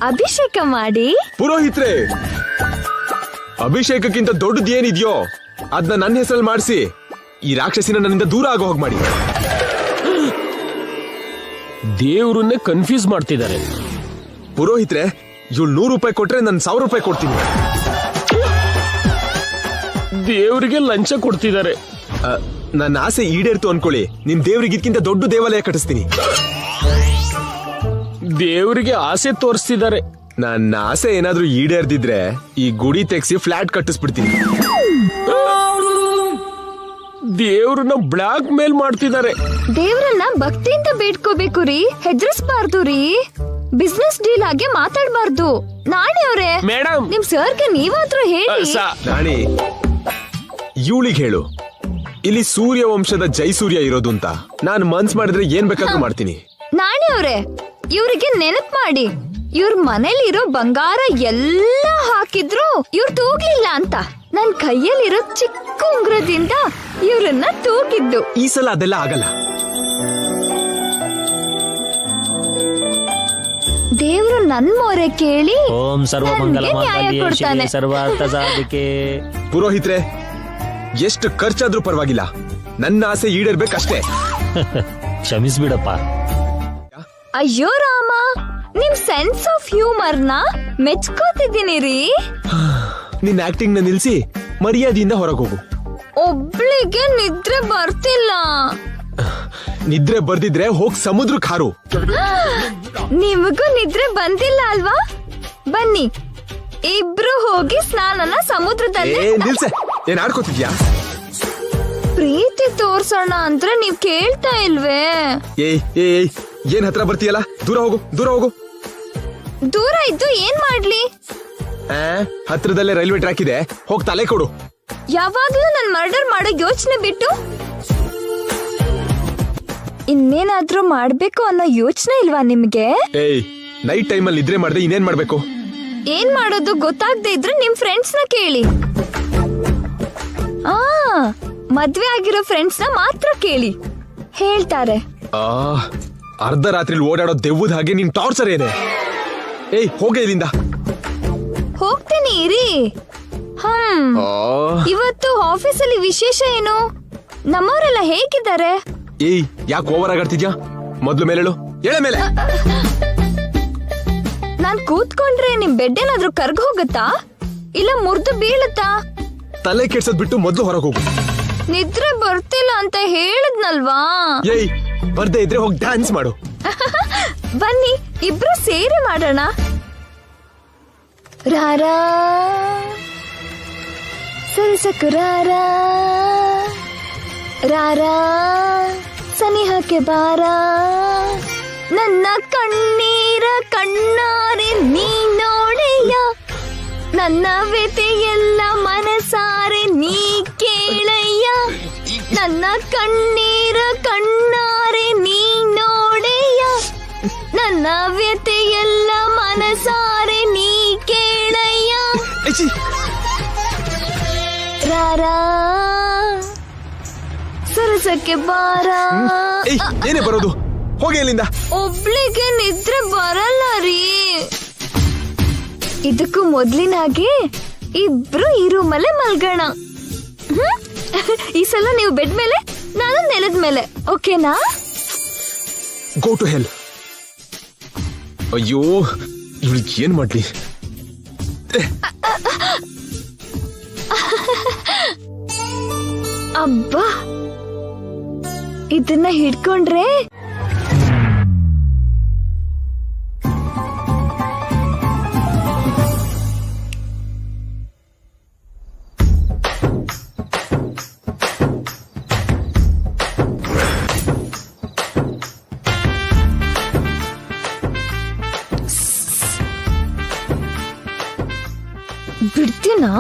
ಅಭಿಷೇಕ ಮಾಡಿ. ಪುರೋಹಿತ್ರೆ, ಅಭಿಷೇಕಕ್ಕಿಂತ ದೊಡ್ಡದು ಏನಿದೆಯೋ ಅದನ್ನ ನನ್ನ ಹೆಸರಲ್ಲಿ ಮಾಡಿಸಿ ಈ ರಾಕ್ಷಸಿನ ನನ್ನಿಂದ ದೂರ ಆಗೋ ಹೋಗಿ ಮಾಡಿ. ದೇವ್ರನ್ನೇ ಕನ್ಫ್ಯೂಸ್ ಮಾಡ್ತಿದ್ದಾರೆ. ಪುರೋಹಿತ್ರೆ, ಇವ್ಳು 100 ರೂಪಾಯಿ ಕೊಟ್ರೆ ನಾನು 1000 ರೂಪಾಯಿ ಕೊಡ್ತೀನಿ. ದೇವ್ರಿಗೆ ಲಂಚ ಕೊಡ್ತಿದ್ದಾರೆ. ನನ್ನ ಆಸೆ ಈಡೇರ್ತು ಅನ್ಕೊಳ್ಳಿ, ನಿಮ್ ದೇವ್ರಿಗೆ ಇದಕ್ಕಿಂತ ದೊಡ್ಡ ದೇವಾಲಯ ಕಟ್ಟಿಸ್ತೀನಿ. ದೇವ್ರಿಗೆ ಆಸೆ ತೋರಿಸ್ತಿದ್ದಾರೆ. ನನ್ನ ಆಸೆ ಏನಾದ್ರೂ ಈಡೇರ್ದಿದ್ರೆ ಈ ಗುಡಿ ತೆಗ್ಸಿ ಫ್ಲಾಟ್ ಕಟ್ಟಿಸ್ಬಿಡ್ತೀನಿ. ದೇವ್ರನ್ನ ಬ್ಲಾಕ್ ಮೇಲ್ ಮಾಡ್ತಿದ್ದಾರೆ. ದೇವ್ರನ್ನ ಭಕ್ತಿಯಿಂದ ಬೇಡ್ಕೋಬೇಕು ರೀ, ಹೆದರ್ಸ್ಬಾರ್ದು ರೀ. ಬಿಸ್ನೆಸ್ ಡೀಲ್ ಆಗಿ ಮಾತಾಡ್ಬಾರ್ದು. ನಾಣಿ ಅವ್ರೆ, ಮೇಡಮ್, ನಿಮ್ ಸರ್ಗೆ ನೀವಾದ್ರೂ ಹೇಳಿ. ನಾಣಿ, ಇವಳಿಗೆ ಹೇಳು ಇಲ್ಲಿ ಸೂರ್ಯ ವಂಶದ ಜೈಸೂರ್ಯ ಇರೋದು ಅಂತ. ನಾನು ಮನ್ಸ್ ಮಾಡಿದ್ರೆ ಏನ್ ಬೇಕಾದ್ರೂ ಮಾಡ್ತೀನಿ. ನಾಣಿ ಅವ್ರೆ, ಇವ್ರಿಗೆ ನೆನಪ್ ಮಾಡಿ, ಇವ್ರ ಮನೇಲಿರೋ ಬಂಗಾರ ಎಲ್ಲ ಹಾಕಿದ್ರು ಇವ್ರು ತೂಗ್ಲಿಲ್ಲ ಅಂತ ನನ್ ಕೈಯಲ್ಲಿರೋ ಚಿಕ್ಕ ಉಂಗ್ರದಿಂದ ಇವ್ರನ್ನ ತೂಗಿದ್ದು. ಈ ಸಲ ಅದೆಲ್ಲ ಆಗಲ್ಲ. ದೇವ್ರು ನನ್ ಮೊರೆ ಕೇಳಿ ಓಂ ಸರ್ವಮಂಗಲ ಮಾಂಗಲ್ಯೇ ಶಿವೆ ಸರ್ವಾರ್ಥ ಸಾಧಿಕೆ. ಪುರೋಹಿತ್ರೆ, ಎಷ್ಟು ಖರ್ಚಾದ್ರೂ ಪರವಾಗಿಲ್ಲ, ನನ್ನ ಆಸೆ ಈಡೇರ್ಬೇಕಷ್ಟೇ. ಕ್ಷಮಿಸ್ಬಿಡಪ್ಪ. ಅಯ್ಯೋ ರಾಮ, ನಿಮ್ ಸೆನ್ಸ್ ಆಫ್ ಹ್ಯೂಮರ್ ನ ಮೆಚ್ಕೋತಿದ್ದೀನಿ ರೀ. ನಿನ್ನ ಆಕ್ಟಿಂಗ್ ನ ನಿಲ್ಸಿ ಮರ್ಯಾದೆಯಿಂದ ಹೊರಗೋಗು. ಒಬ್ಳಿಗೆ ನಿದ್ರೆ ಬರ್ತಿಲ್ಲ. ನಿದ್ರೆ ಬರ್ದಿದ್ರೆ ಹೋಗ್ ಸಮುದ್ರಕ್ಕೆ ಹಾರು. ನಿಮಗೂ ನಿದ್ರೆ ಬಂದಿಲ್ಲ ಅಲ್ವಾ? ಬನ್ನಿ ಇಬ್ರು ಹೋಗಿ ಸ್ನಾನನ ಸಮುದ್ರದಲ್ಲಿ. ನಿಲ್ಸೆ, ಏನ್ ಆಡ್ಕೋತಿದ್ಯಾ? ಪ್ರೀತಿ ತೋರ್ಸೋಣ ಅಂದ್ರೆ ನೀವ್ ಕೇಳ್ತಾ ಇಲ್ವೇ? ಏಯ್ ಏನ್ ಹತ್ರ ಬರ್ತೀಯಲ್ಲ, ದೂರ ಹೋಗು, ದೂರ ಹೋಗು. ದೂರ ಇದ್ದು ಏನ್ ಮಾಡ್ಲಿ? ಹತ್ರದಲ್ಲೇ ರೈಲ್ವೆ ಟ್ರ್ಯಾಕ್ ಇದೆ, ಹೋಗ್ ತಲೆ ಕೊಡು. ಯಾವಾಗ್ಲೂ ನನ್ ಮರ್ಡರ್ ಮಾಡೋ ಯೋಚನೆ ಬಿಟ್ಟು ಇನ್ನೇನಾದ್ರೂ ಮಾಡ್ಬೇಕು ಅನ್ನೋ ಯೋಚನೆ ಇಲ್ವಾ ನಿಮ್ಗೆ? ಏಯ್, ನೈಟ್ ಟೈಮ್ ಅಲ್ಲಿ ನಿದ್ರೆ ಮಾಡ್ದೆ ಇನ್ನೇನ್ ಮಾಡ್ಬೇಕು? ಏನ್ ಮಾಡೋದು ಗೊತ್ತಾಗ್ದೇ ಇದ್ರೆ ನಿಮ್ ಫ್ರೆಂಡ್ಸ್ ನ ಕೇಳಿ. ಮದ್ವೆ ಆಗಿರೋ ಫ್ರೆಂಡ್ಸ್ ನ ಮಾತ್ರ ಕೇಳಿ, ಹೇಳ್ತಾರೆ. ಅರ್ಧ ರಾತ್ರಿ ಓಡಾಡೋ ದೆವ್ವದ ಹಾಗೆ ನಿನ್ ಟಾರ್ಚರ್ ಏನೇ? ಏಯ್, ಹೋಗೆ ಇಲ್ಲಿಂದ. ಹೋಗ್ತೀನಿ ಇರಿ. ಇವತ್ತು ಆಫೀಸಲ್ಲಿ ವಿಶೇಷ ಏನು? ನಮ್ಮವರೆಲ್ಲ ಹೇಗಿದ್ದಾರೆ? ಏಯ್, ಯಾಕೆ ಓವರ್ ಆಗಾಡ್ತಿದ್ಯಾ? ಮೊದ್ಲು ಮೇಲೇಳು, ಎಳೆ ಮೇಲೆ. ನಾನ್ ಕೂತ್ಕೊಂಡ್ರೆ ನಿಮ್ ಬೆಡ್ ಏನಾದ್ರೂ ಕರ್ಗ್ ಹೋಗುತ್ತಾ ಇಲ್ಲ ಮುರ್ದು ಬೀಳುತ್ತಾ? ತಲೆ ಕೆಡ್ಸೋದ್ ಬಿಟ್ಟು ಮೊದ್ಲು ಹೊರಗೆ ಹೋಗು. ನಿದ್ರೆ ಬರ್ತಿಲ್ಲ ಅಂತ ಹೇಳಿದ್ನಲ್ವಾ? ಏಯ್, ಬರ್ದೇ ಇದ್ರೆ ಹೋಗಿ ಡ್ಯಾನ್ಸ್ ಮಾಡು. ಬನ್ನಿ ಇಬ್ರು ಸೇರಿ ಮಾಡೋಣ. ರಾರಾ ಸರಿಸಕು ರಾರಾ ರಾರಾ ಸನಿಹಕ್ಕೆ ಬಾರ, ನನ್ನ ಕಣ್ಣೀರ ಕಣ್ಣಾರೆ ನೀ ನೋಡೆಯ, ನನ್ನ ವ್ಯತೆಯೆಲ್ಲ ಮನಸಾರೆ ನೀ ಕೇಳಯ್ಯ, ನನ್ನ ಕಣ್ಣೀರ ಕಣ್ಣಾರೆ ನೀ ನೋಡೆಯ, ನನ್ನ ವ್ಯತೆಯೆಲ್ಲ ಮನಸಾರೆ ನೀ ಕೇಳಯ್ಯ. ರಾರಾ ಸರಸಕ್ಕೆ ಬಾರ. ಏನೇ ಬರೋದು, ಹೋಗಿ ಇಲ್ಲಿಂದ. ಒಬ್ಳಿಗೆ ನಿದ್ರೆ ಬರಲ್ಲ ರೀ. ಇದಕ್ಕೂ ಮೊದ್ಲಿನಾಗೆ ಇಬ್ರು ಈ ರೂಮಲ್ಲೇ ಮಲ್ಗೋಣ. ಈ ಸಲ ನೀವು ಬೆಡ್ ಮೇಲೆ, ನಾನು ನೆಲದ ಮೇಲೆ, ಓಕೆನಾ? Go to hell. ಅಯ್ಯೋ ಇವಳಿಗೆ ಏನ್ ಮಾಡ್ಲಿ? ಅಬ್ಬಾ, ಇದನ್ನ ಹಿಡ್ಕೊಂಡ್ರೆ ಬಿಡ್ತೀನಾ?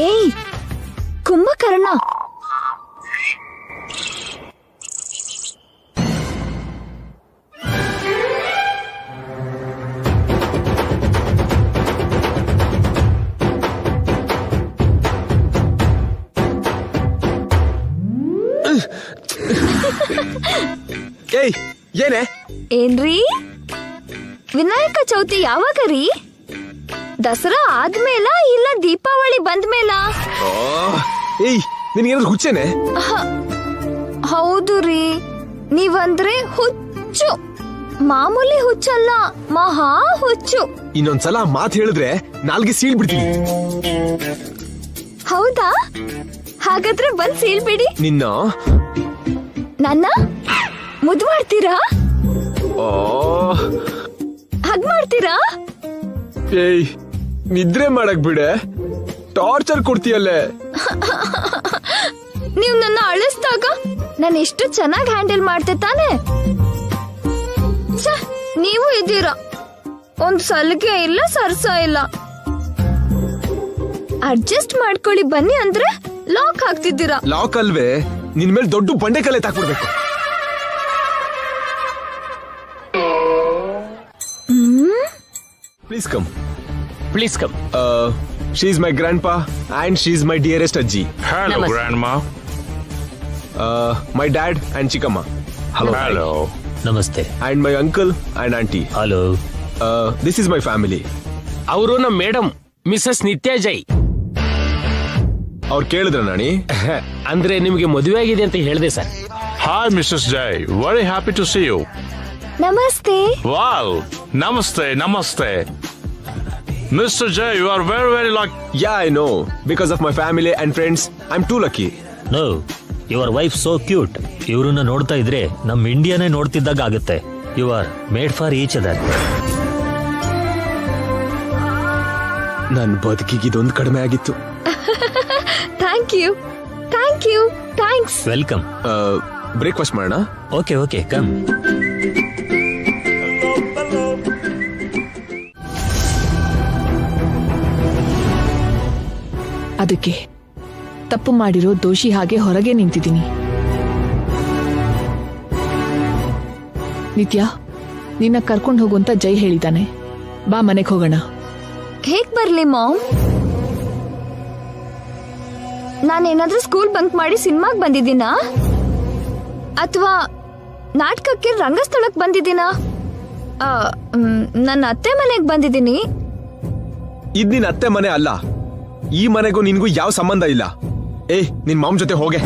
ಏಯ್ ಕುಂಭಕರ್ಣ, ಏಯ್ ಏನೇ? ಏನ್ರಿ ವಿನಾಯಕ ಚೌತಿ ಯಾವಾಗ ರೀ? ದಸರಾ ಆದ್ಮೇಲ ಇಲ್ಲ ದೀಪಾವಳಿ ಬಂದ್ಮೇಲ? ಏಯ್ ನಿನ್ಗೇನಾದ್ರು ಹುಚ್ಚೇನೆ? ಹೌದು ರೀ, ನೀವಂದ್ರೆ ಹುಚ್ಚು. ಮಾಮೂಲಿ ಹುಚ್ಚಲ್ಲ, ಮಹಾ ಹುಚ್ಚು. ಇನ್ನೊಂದ್ಸಲ ಮಾತು ಹೇಳಿದ್ರೆ ನಾಲ್ಗೆ ಸೀಳ್ ಬಿಡ್ತೀನಿ. ಹೌದಾ? ಹಾಗಾದ್ರೆ ಬಂದ್ ಸೀಳ್ಬಿಡಿ. ನಿನ್ನ ನನ್ನ ಮುದ್ದು ಮಾಡ್ತೀರಾ? ಹಗ್ ಮಾಡ್ತೀರಾ? ಏಯ್ ನಿದ್ರೆ ಮಾಡಕ್ ಬಿಡೆ, ಟಾರ್ಚರ್ ಕೊಡ್ತೀಯಲ್ಲೇ. ನೀವ್ ನನ್ನ ಅಳಿಸ್ದಾಗ ನಾನು ಎಷ್ಟು ಚೆನ್ನಾಗಿ ಹ್ಯಾಂಡಲ್ ಮಾಡ್ತೆ ತಾನೆ. ನೀವು ಇದ್ದೀರಾ, ಒಂದ್ ಸಲಿಗೆ ಇಲ್ಲ, ಸರ್ಸ ಇಲ್ಲ. ಅಡ್ಜಸ್ಟ್ ಮಾಡ್ಕೊಳ್ಳಿ ಬನ್ನಿ ಅಂದ್ರೆ ಲಾಕ್ ಹಾಕ್ತಿದ್ದೀರಾ. ಲಾಕ್ ಅಲ್ವೇ, ನಿನ್ ಮೇಲೆ ದೊಡ್ಡ ಬಂಡೆ ಕಲೆ ತಾಕ್ಬಿಡ್ಬೇಕು. Please come. Please come. She is my grandpa and she is my dearest ಅಜ್ಜಿ. Hello grandma. My dad and ಚಿಕ್ಕಮ್ಮ. ಹಲೋ. ನಮಸ್ತೆ. And my uncle and aunty. Hello. This is my family. ಅವರು ನಮ್ಮ madam Mrs ನಿತ್ಯ ಜೈ. ಅವ್ರು ಕೇಳಿದ್ರ ನಾಣಿ? ಅಂದ್ರೆ ನಿಮಗೆ ಮದುವೆ ಆಗಿದೆ ಅಂತ ಹೇಳಿದೆ sir. Hi, Mrs. Jay. Very happy to see you. ನಮಸ್ತೆ. Wow. Namaste. Namaste. Mr. Jay, you are very, very lucky. Yeah, I know. Because of my family and friends, I'm too lucky. No, your wife so cute. ಇವ್ರನ್ನ ನೋಡ್ತಾ ಇದ್ರೆ ನಮ್ ಇಂಡಿಯಾನೇ ನೋಡ್ತಿದ್ದಾಗ ಆಗುತ್ತೆ. You are made for each other. ನನ್ ಬದುಕಿಗೆ ಇದೊಂದು ಕಡಿಮೆ ಆಗಿತ್ತು. Thank you, thank you, thanks. Welcome. Breakfast ಮಾಡೋಣ? Okay okay come. ಅದಕ್ಕೆ ತಪ್ಪು ಮಾಡಿರೋ ದೋಷಿ ಹಾಗೆ ಹೊರಗೆ ನಿಂತಿದ್ದೀನಿ. ನಿತ್ಯ, ನಿನ್ನ ಕರ್ಕೊಂಡು ಹೋಗುವಂತ ಜೈ ಹೇಳಿದಾನೆ. ಬಾ ಮನೆಗೆ ಹೋಗೋಣ. ಹೇಗ್ ಬರ್ಲಿ ಮಾಮ್? ನಾನೇನಾದ್ರೂ ಸ್ಕೂಲ್ ಬಂಕ್ ಮಾಡಿ ಸಿನಿಮಾಗ್ ಬಂದಿದ್ದೀನಾ ಅಥವಾ ನಾಟಕಕ್ಕೆ ರಂಗಸ್ಥಳಕ್ಕೆ ಬಂದಿದ್ದೀನಾ? ನನ್ನ ಅತ್ತೆ ಮನೆಗೆ ಬಂದಿದ್ದೀನಿ. ಇದ್ ನಿನ್ ಅತ್ತೆ ಮನೆ ಅಲ್ಲ. ಈ ಮನೆಗೂ ನಿನ್ಗೂ ಯಾವ ಸಂಬಂಧ ಇಲ್ಲ. ಏಯ್, ನಿನ್ ಮಾಮ್ ಜೊತೆ ಹೋಗೆ.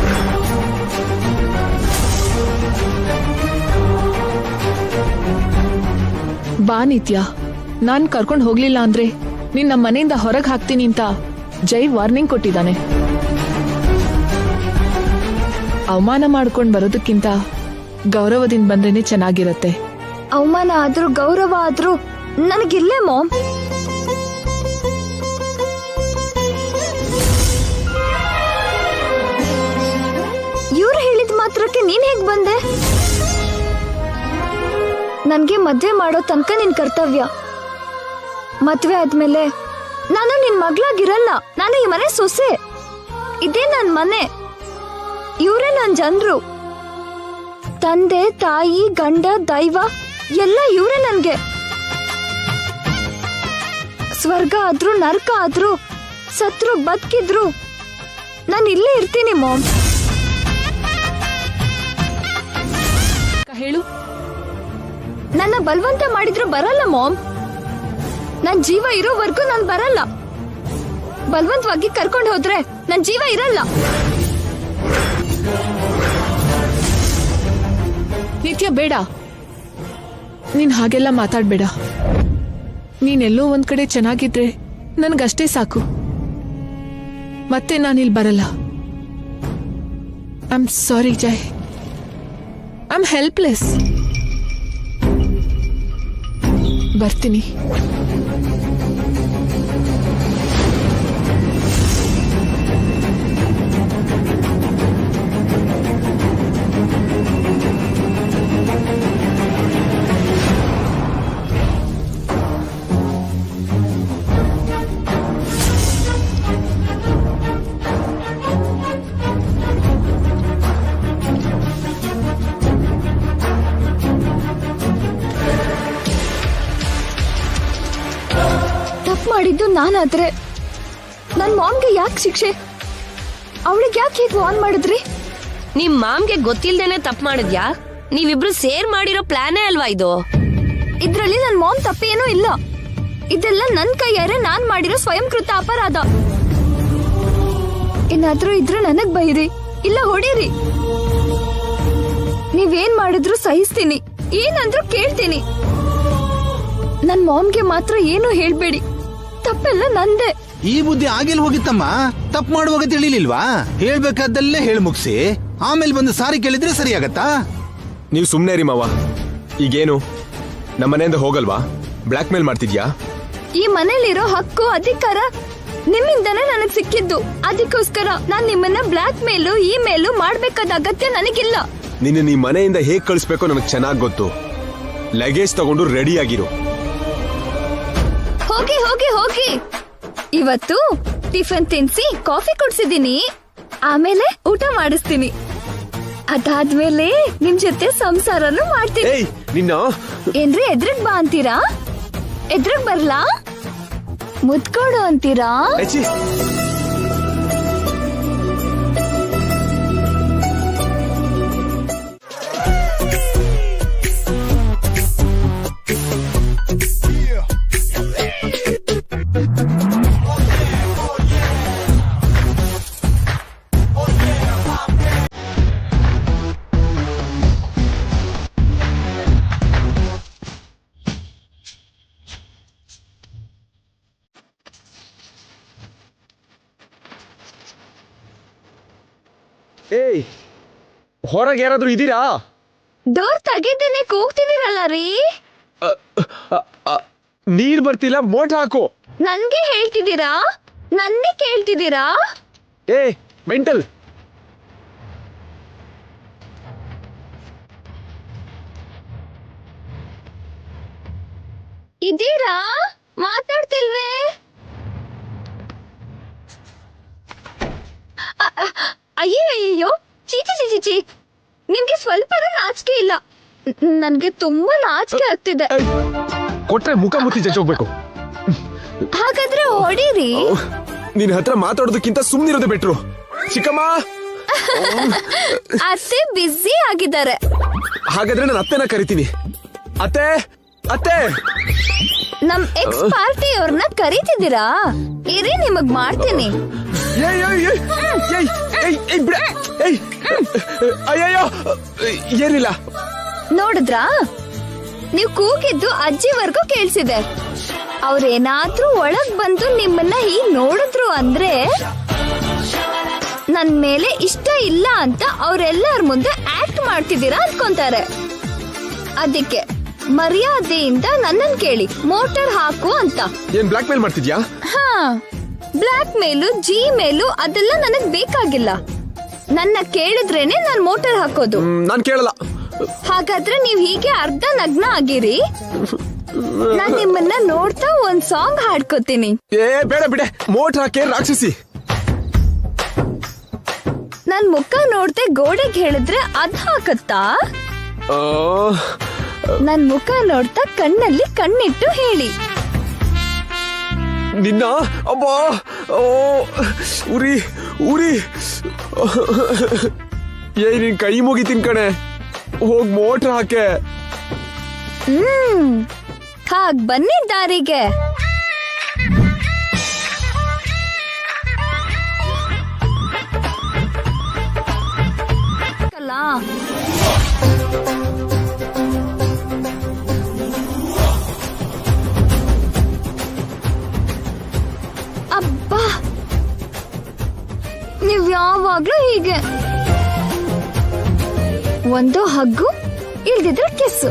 ಬಾ ನಿತ್ಯ, ನಾನ್ ಕರ್ಕೊಂಡು ಹೋಗ್ಲಿಲ್ಲ ಅಂದ್ರೆ ನಿನ್ನ ಮನೆಯಿಂದ ಹೊರಗೆ ಹಾಕ್ತೀನಿ ಅಂತ ಜೈ ವಾರ್ನಿಂಗ್ ಕೊಟ್ಟಿದ್ದಾನೆ. ಅವಮಾನ ಮಾಡ್ಕೊಂಡ್ ಬರೋದಕ್ಕಿಂತ ಗೌರವದಿಂದ ಬಂದ್ರೇನೆ ಚೆನ್ನಾಗಿರತ್ತೆ. ಅವಮಾನ ಆದ್ರೂ ಗೌರವ ಆದ್ರೂ ನನಗಿಲ್ಲೇ ಮಾಮ್. ಇವ್ರು ಹೇಳಿದ ಮಾತ್ರಕ್ಕೆ ನೀನ್ ಹೇಗ್ ಬಂದೆ? ನನ್ಗೆ ಮದ್ವೆ ಮಾಡೋ ತನಕ ನಿನ್ ಕರ್ತವ್ಯ. ಮದ್ವೆ ಆದ್ಮೇಲೆ ನಾನು ನಿನ್ ಮಗ್ಳಾಗಿರಲ್ಲ. ನಾನು ಈ ಮನೆ ಸೊಸೆ. ಇದೇ ನನ್ ಮನೆ. ಇವರೇ ನನ್ ಜನ್ರು. ತಂದೆ, ತಾಯಿ, ಗಂಡ, ದೈವ ಎಲ್ಲ ಇವರೇ ನನ್ಗೆ. ಸ್ವರ್ಗ ಆದ್ರೂ ನರಕ ಆದ್ರೂ ಸತ್ರು ಬದುಕಿದ್ರು ನಾನು ಇಲ್ಲೇ ಇರ್ತೀನಿ ಮಾಮ್. ಹೇಳು. ನನ್ನ ಬಲವಂತ ಮಾಡಿದ್ರು ಬರಲ್ಲ ಮಾಮ್. ನನ್ ಜೀವ ಇರೋವರೆಗೂ ನಾನು ಬರಲ್ಲ. ಬಲವಂತವಾಗಿ ಕರ್ಕೊಂಡು ಹೋದ್ರೆ ನನ್ ಜೀವ ಇರಲ್ಲ. ನಿತ್ಯ ಬೇಡ, ನೀನ್ ಹಾಗೆಲ್ಲ ಮಾತಾಡ್ಬೇಡ. ನೀನೆಲ್ಲೋ ಒಂದ್ ಕಡೆ ಚೆನ್ನಾಗಿದ್ರೆ ನನ್ಗಷ್ಟೇ ಸಾಕು. ಮತ್ತೆ ನಾನಿಲ್ ಬರಲ್ಲ. I am sorry Jay, I am helpless. ಬರ್ತೀನಿ. ಮಾಡಿದ್ದು ನಾನಾದ್ರೆ ನನ್ ಮಾಮ್ಗೆ ಯಾಕೆ ಶಿಕ್ಷೆ? ಅವಳಿಗೆ ಯಾಕೆ ಹೀಗೆ ವಾರ್ನ್ ಮಾಡಿದ್ರಿ? ನಿಮ್ ಮಾಮ್ಗೆ ಗೊತ್ತಿಲ್ದೇನೆ ತಪ್ಪು ಮಾಡಿದ್ಯಾ? ನೀವಿಬ್ರು ಸೇರ್ ಮಾಡಿರೋ ಪ್ಲಾನೇ ಅಲ್ವಾ ಇದು? ಇದ್ರಲ್ಲಿ ನನ್ ಮಾಮ್ ತಪ್ಪೇನೂ ಇಲ್ಲ. ಇದೆಲ್ಲ ನನ್ ಕೈಯಾರೆ ನಾನ್ ಮಾಡಿರೋ ಸ್ವಯಂಕೃತ ಅಪರಾಧ. ಏನಾದ್ರೂ ಇದ್ರೆ ನನಗ್ ಬೈರಿ, ಇಲ್ಲ ಹೊಡೀರಿ. ನೀವೇನ್ ಮಾಡಿದ್ರು ಸಹಿಸ್ತೀನಿ, ಏನಂದ್ರೂ ಕೇಳ್ತೀನಿ. ನನ್ ಮಾಮ್ಗೆ ಮಾತ್ರ ಏನು ಹೇಳ್ಬೇಡಿ. ತಪ್ಪೆಲ್ಲ ನಂದೇ. ಈ ಬುದ್ಧಿ ಆಗಿಲ್ ಹೋಗಿತ್ತಮ್ಮ. ತಪ್ಪು ಮಾಡುವಾಗ ತಿಳಿಲಿಲ್ವಾ? ಹೇಳ್ಬೇಕಾದ್ದಲ್ಲೇ ಹೇಳ್ ಮುಗಿಸಿ ಆಮೇಲೆ ಬಂದು ಸಾರಿ ಕೇಳಿದ್ರೆ ಸರಿ ಆಗತ್ತಾ? ನೀವು ಸುಮ್ನೆ ರೀ ಮಾವ. ಈಗೇನು ನಮ್ಮನೆಯಿಂದ ಹೋಗಲ್ವಾ? ಬ್ಲಾಕ್ ಮೇಲ್ ಮಾಡ್ತಿದ್ಯಾ? ಈ ಮನೇಲಿರೋ ಹಕ್ಕು ಅಧಿಕಾರ ನಿಮ್ಮಿಂದನೇ ನನಗ್ ಸಿಕ್ಕಿದ್ದು. ಅದಕ್ಕೋಸ್ಕರ ನಾನ್ ನಿಮ್ಮನ್ನ ಬ್ಲಾಕ್ ಮೇಲು ಈ ಮೇಲು ಮಾಡ್ಬೇಕಾದ ಅಗತ್ಯ ನನಗಿಲ್ಲ. ನಿನ್ನ ನೀ ಮನೆಯಿಂದ ಹೇಗ್ ಕಳಿಸ್ಬೇಕೋ ನನಗ್ ಚೆನ್ನಾಗ್ ಗೊತ್ತು. ಲಗೇಜ್ ತಗೊಂಡು ರೆಡಿ ಆಗಿರು. ಹೋಗಿ ಹೋಗಿ ಹೋಗಿ. ಇವತ್ತು ಟಿಫನ್ ತಿನ್ಸಿ ಕಾಫಿ ಕುಡ್ಸಿದೀನಿ, ಆಮೇಲೆ ಊಟ ಮಾಡಿಸ್ತೀನಿ. ಅದಾದ್ಮೇಲೆ ನಿಮ್ ಜೊತೆ ಸಂಸಾರನು ಮಾಡ್ತೀನಿ. ಏನ್ರಿ ಎದ್ರಗ್ ಬಾ ಅಂತೀರಾ? ಎದ್ರಗ್ ಬರ್ಲಾ? ಮುತ್ಕೊಡು ಅಂತೀರಾ? ಏಯ್, ಹೊರಗೆ ಯಾರಾದ್ರೂ ಇದೀರಾ? ಡೋರ್ ತೆಗಿತೀನಿ, ಕೂಗ್ತಿದ್ದೀರಲ್ಲ ರೀ. ನೀರ್ ಬರ್ತಿಲ್ಲ, ಮೋಟರ್ ಹಾಕು. ನನ್ಗೆ ಹೇಳ್ತಿದ್ದೀರಾ? ನನ್ನೇ ಕೇಳ್ತಿದ್ದೀರಾ? ಏ ಮೆಂಟಲ್. ಇದೀರಾ? ಮಾತಾಡ್ತಿಲ್ವೇ? ಅಯ್ಯೋ, ಚೀಚಿ ಚೀಚಿ ಚೀ, ನಿಮ್ಗೆ ಸ್ವಲ್ಪ ನಾಚಿಕೆ ಇಲ್ಲ. ನನ್ಗೆ ತುಂಬಾ ನಾಚಿಕೆ ಆಗ್ತಿದೆ. ಕೊಟ್ರೆ ಮುಖ ಮುತ್ತಿ ಜಜ್ಜೋಗ್ಬೇಕು. ಹಾಗಾದ್ರೆ ಹೊಡೀರಿ. ನಿನ್ ಹತ್ರ ಮಾತಾಡೋದಕ್ಕಿಂತ ಸುಮ್ನಿರೋದೇ ಬೆಟ್ರು. ಚಿಕ್ಕಮ್ಮ, ಅತ್ತೆ ಬ್ಯುಸಿ ಆಗಿದ್ದಾರೆ. ಹಾಗಾದ್ರೆ ನಾನು ಅತ್ತೆನ ಕರಿತೀನಿ. ಅತ್ತೆ ಅತ್ತೆ, ನಮ್ ಎಕ್ಸ್ ಪಾರ್ಟಿ ಅವ್ರನ್ನ ಕರೀತಿದ್ದೀರಾ? ಇರಿ, ನಿಮಗ್ ಮಾಡ್ತೀನಿ. ಅಯ್ಯಯ್ಯೋ, ಏನಿಲ್ಲ. ನೋಡಿದ್ರಾ, ನೀವ್ ಕೂಗಿದ್ದು ಅಜ್ಜಿವರ್ಗೂ ಕೇಳ್ಸಿದೆ. ಅವ್ರೇನಾದ್ರೂ ಒಳಗ್ ಬಂದು ನಿಮ್ಮನ್ನ ಹೀಗ್ ನೋಡಿದ್ರು ಅಂದ್ರೆ ನನ್ ಮೇಲೆ ಇಷ್ಟ ಇಲ್ಲ ಅಂತ ಅವ್ರೆಲ್ಲರ ಮುಂದೆ ಆಕ್ಟ್ ಮಾಡ್ತಿದ್ದೀರಾ ಅನ್ಕೊಂತಾರೆ. ಅದಕ್ಕೆ ಮರ್ಯಾದೆಯಿಂದ ನನ್ನನ್ ಕೇಳಿ, ಮೋಟರ್ ಹಾಕು ಅಂತ. ಏನ್ ಬ್ಲಾಕ್ ಮೇಲ್ ಮಾಡ್ತಿದ್ಯಾ? ಹಾ, ಬ್ಲಾಕ್ ಮೇಲು ಜಿ ಮೇಲು ಅದೆಲ್ಲ ನನಗ್ ಬೇಕಾಗಿಲ್ಲ. ನನ್ನ ಕೇಳಿದ್ರೇನೆ ನಾನ್ ಮೋಟರ್ ಹಾಕೋದು. ನಾನ್ ಕೇಳಲ್ಲ. ಹಾಗಾದ್ರೆ ನೀವ್ ಹೀಗೆ ಅರ್ಧ ನಗ್ನ ಆಗಿರಿ. ನಾನ್ ನಿಮ್ಮನ್ನ ನೋಡ್ತಾ ಒಂದ್ ಸಾಂಗ್ ಹಾಡ್ಕೋತೀನಿ. ಏ ಬೇಡ ಬಿಡೆ, ಮೋಟರ್ ಹಾಕಿ ರಾಕ್ಷಸಿ. ನನ್ ಮುಖ ನೋಡ್ದೆ ಗೋಡೆಗೆ ಹೇಳಿದ್ರೆ ಅದ್ ಹಾಕತ್ತಾ? ನನ್ ಮುಖ ನೋಡ್ತಾ ಕಣ್ಣಲ್ಲಿ ಕಣ್ಣಿಟ್ಟು ಹೇಳಿ. ನಿನ್ನ ಅಬ್ಬಾ ಓ ಉರಿ ಉರಿ ನಿನ್ ಕೈ ಮುಗಿತೀನಿ ಕಣೆ, ಹೋಗ್ ಮೋಟ್ರ್ ಹಾಕೆ. ಹಾಗ್ ಬನ್ನಿ ದಾರಿಗೆ. ಅಬ್ಬಾ, ನೀವ್ ಯಾವಾಗ್ಲೂ ಹೀಗೆ, ಒಂದು ಹಗ್ಗು ಇಲ್ದಿದ್ರೆ ಕೆಸ್ಸು,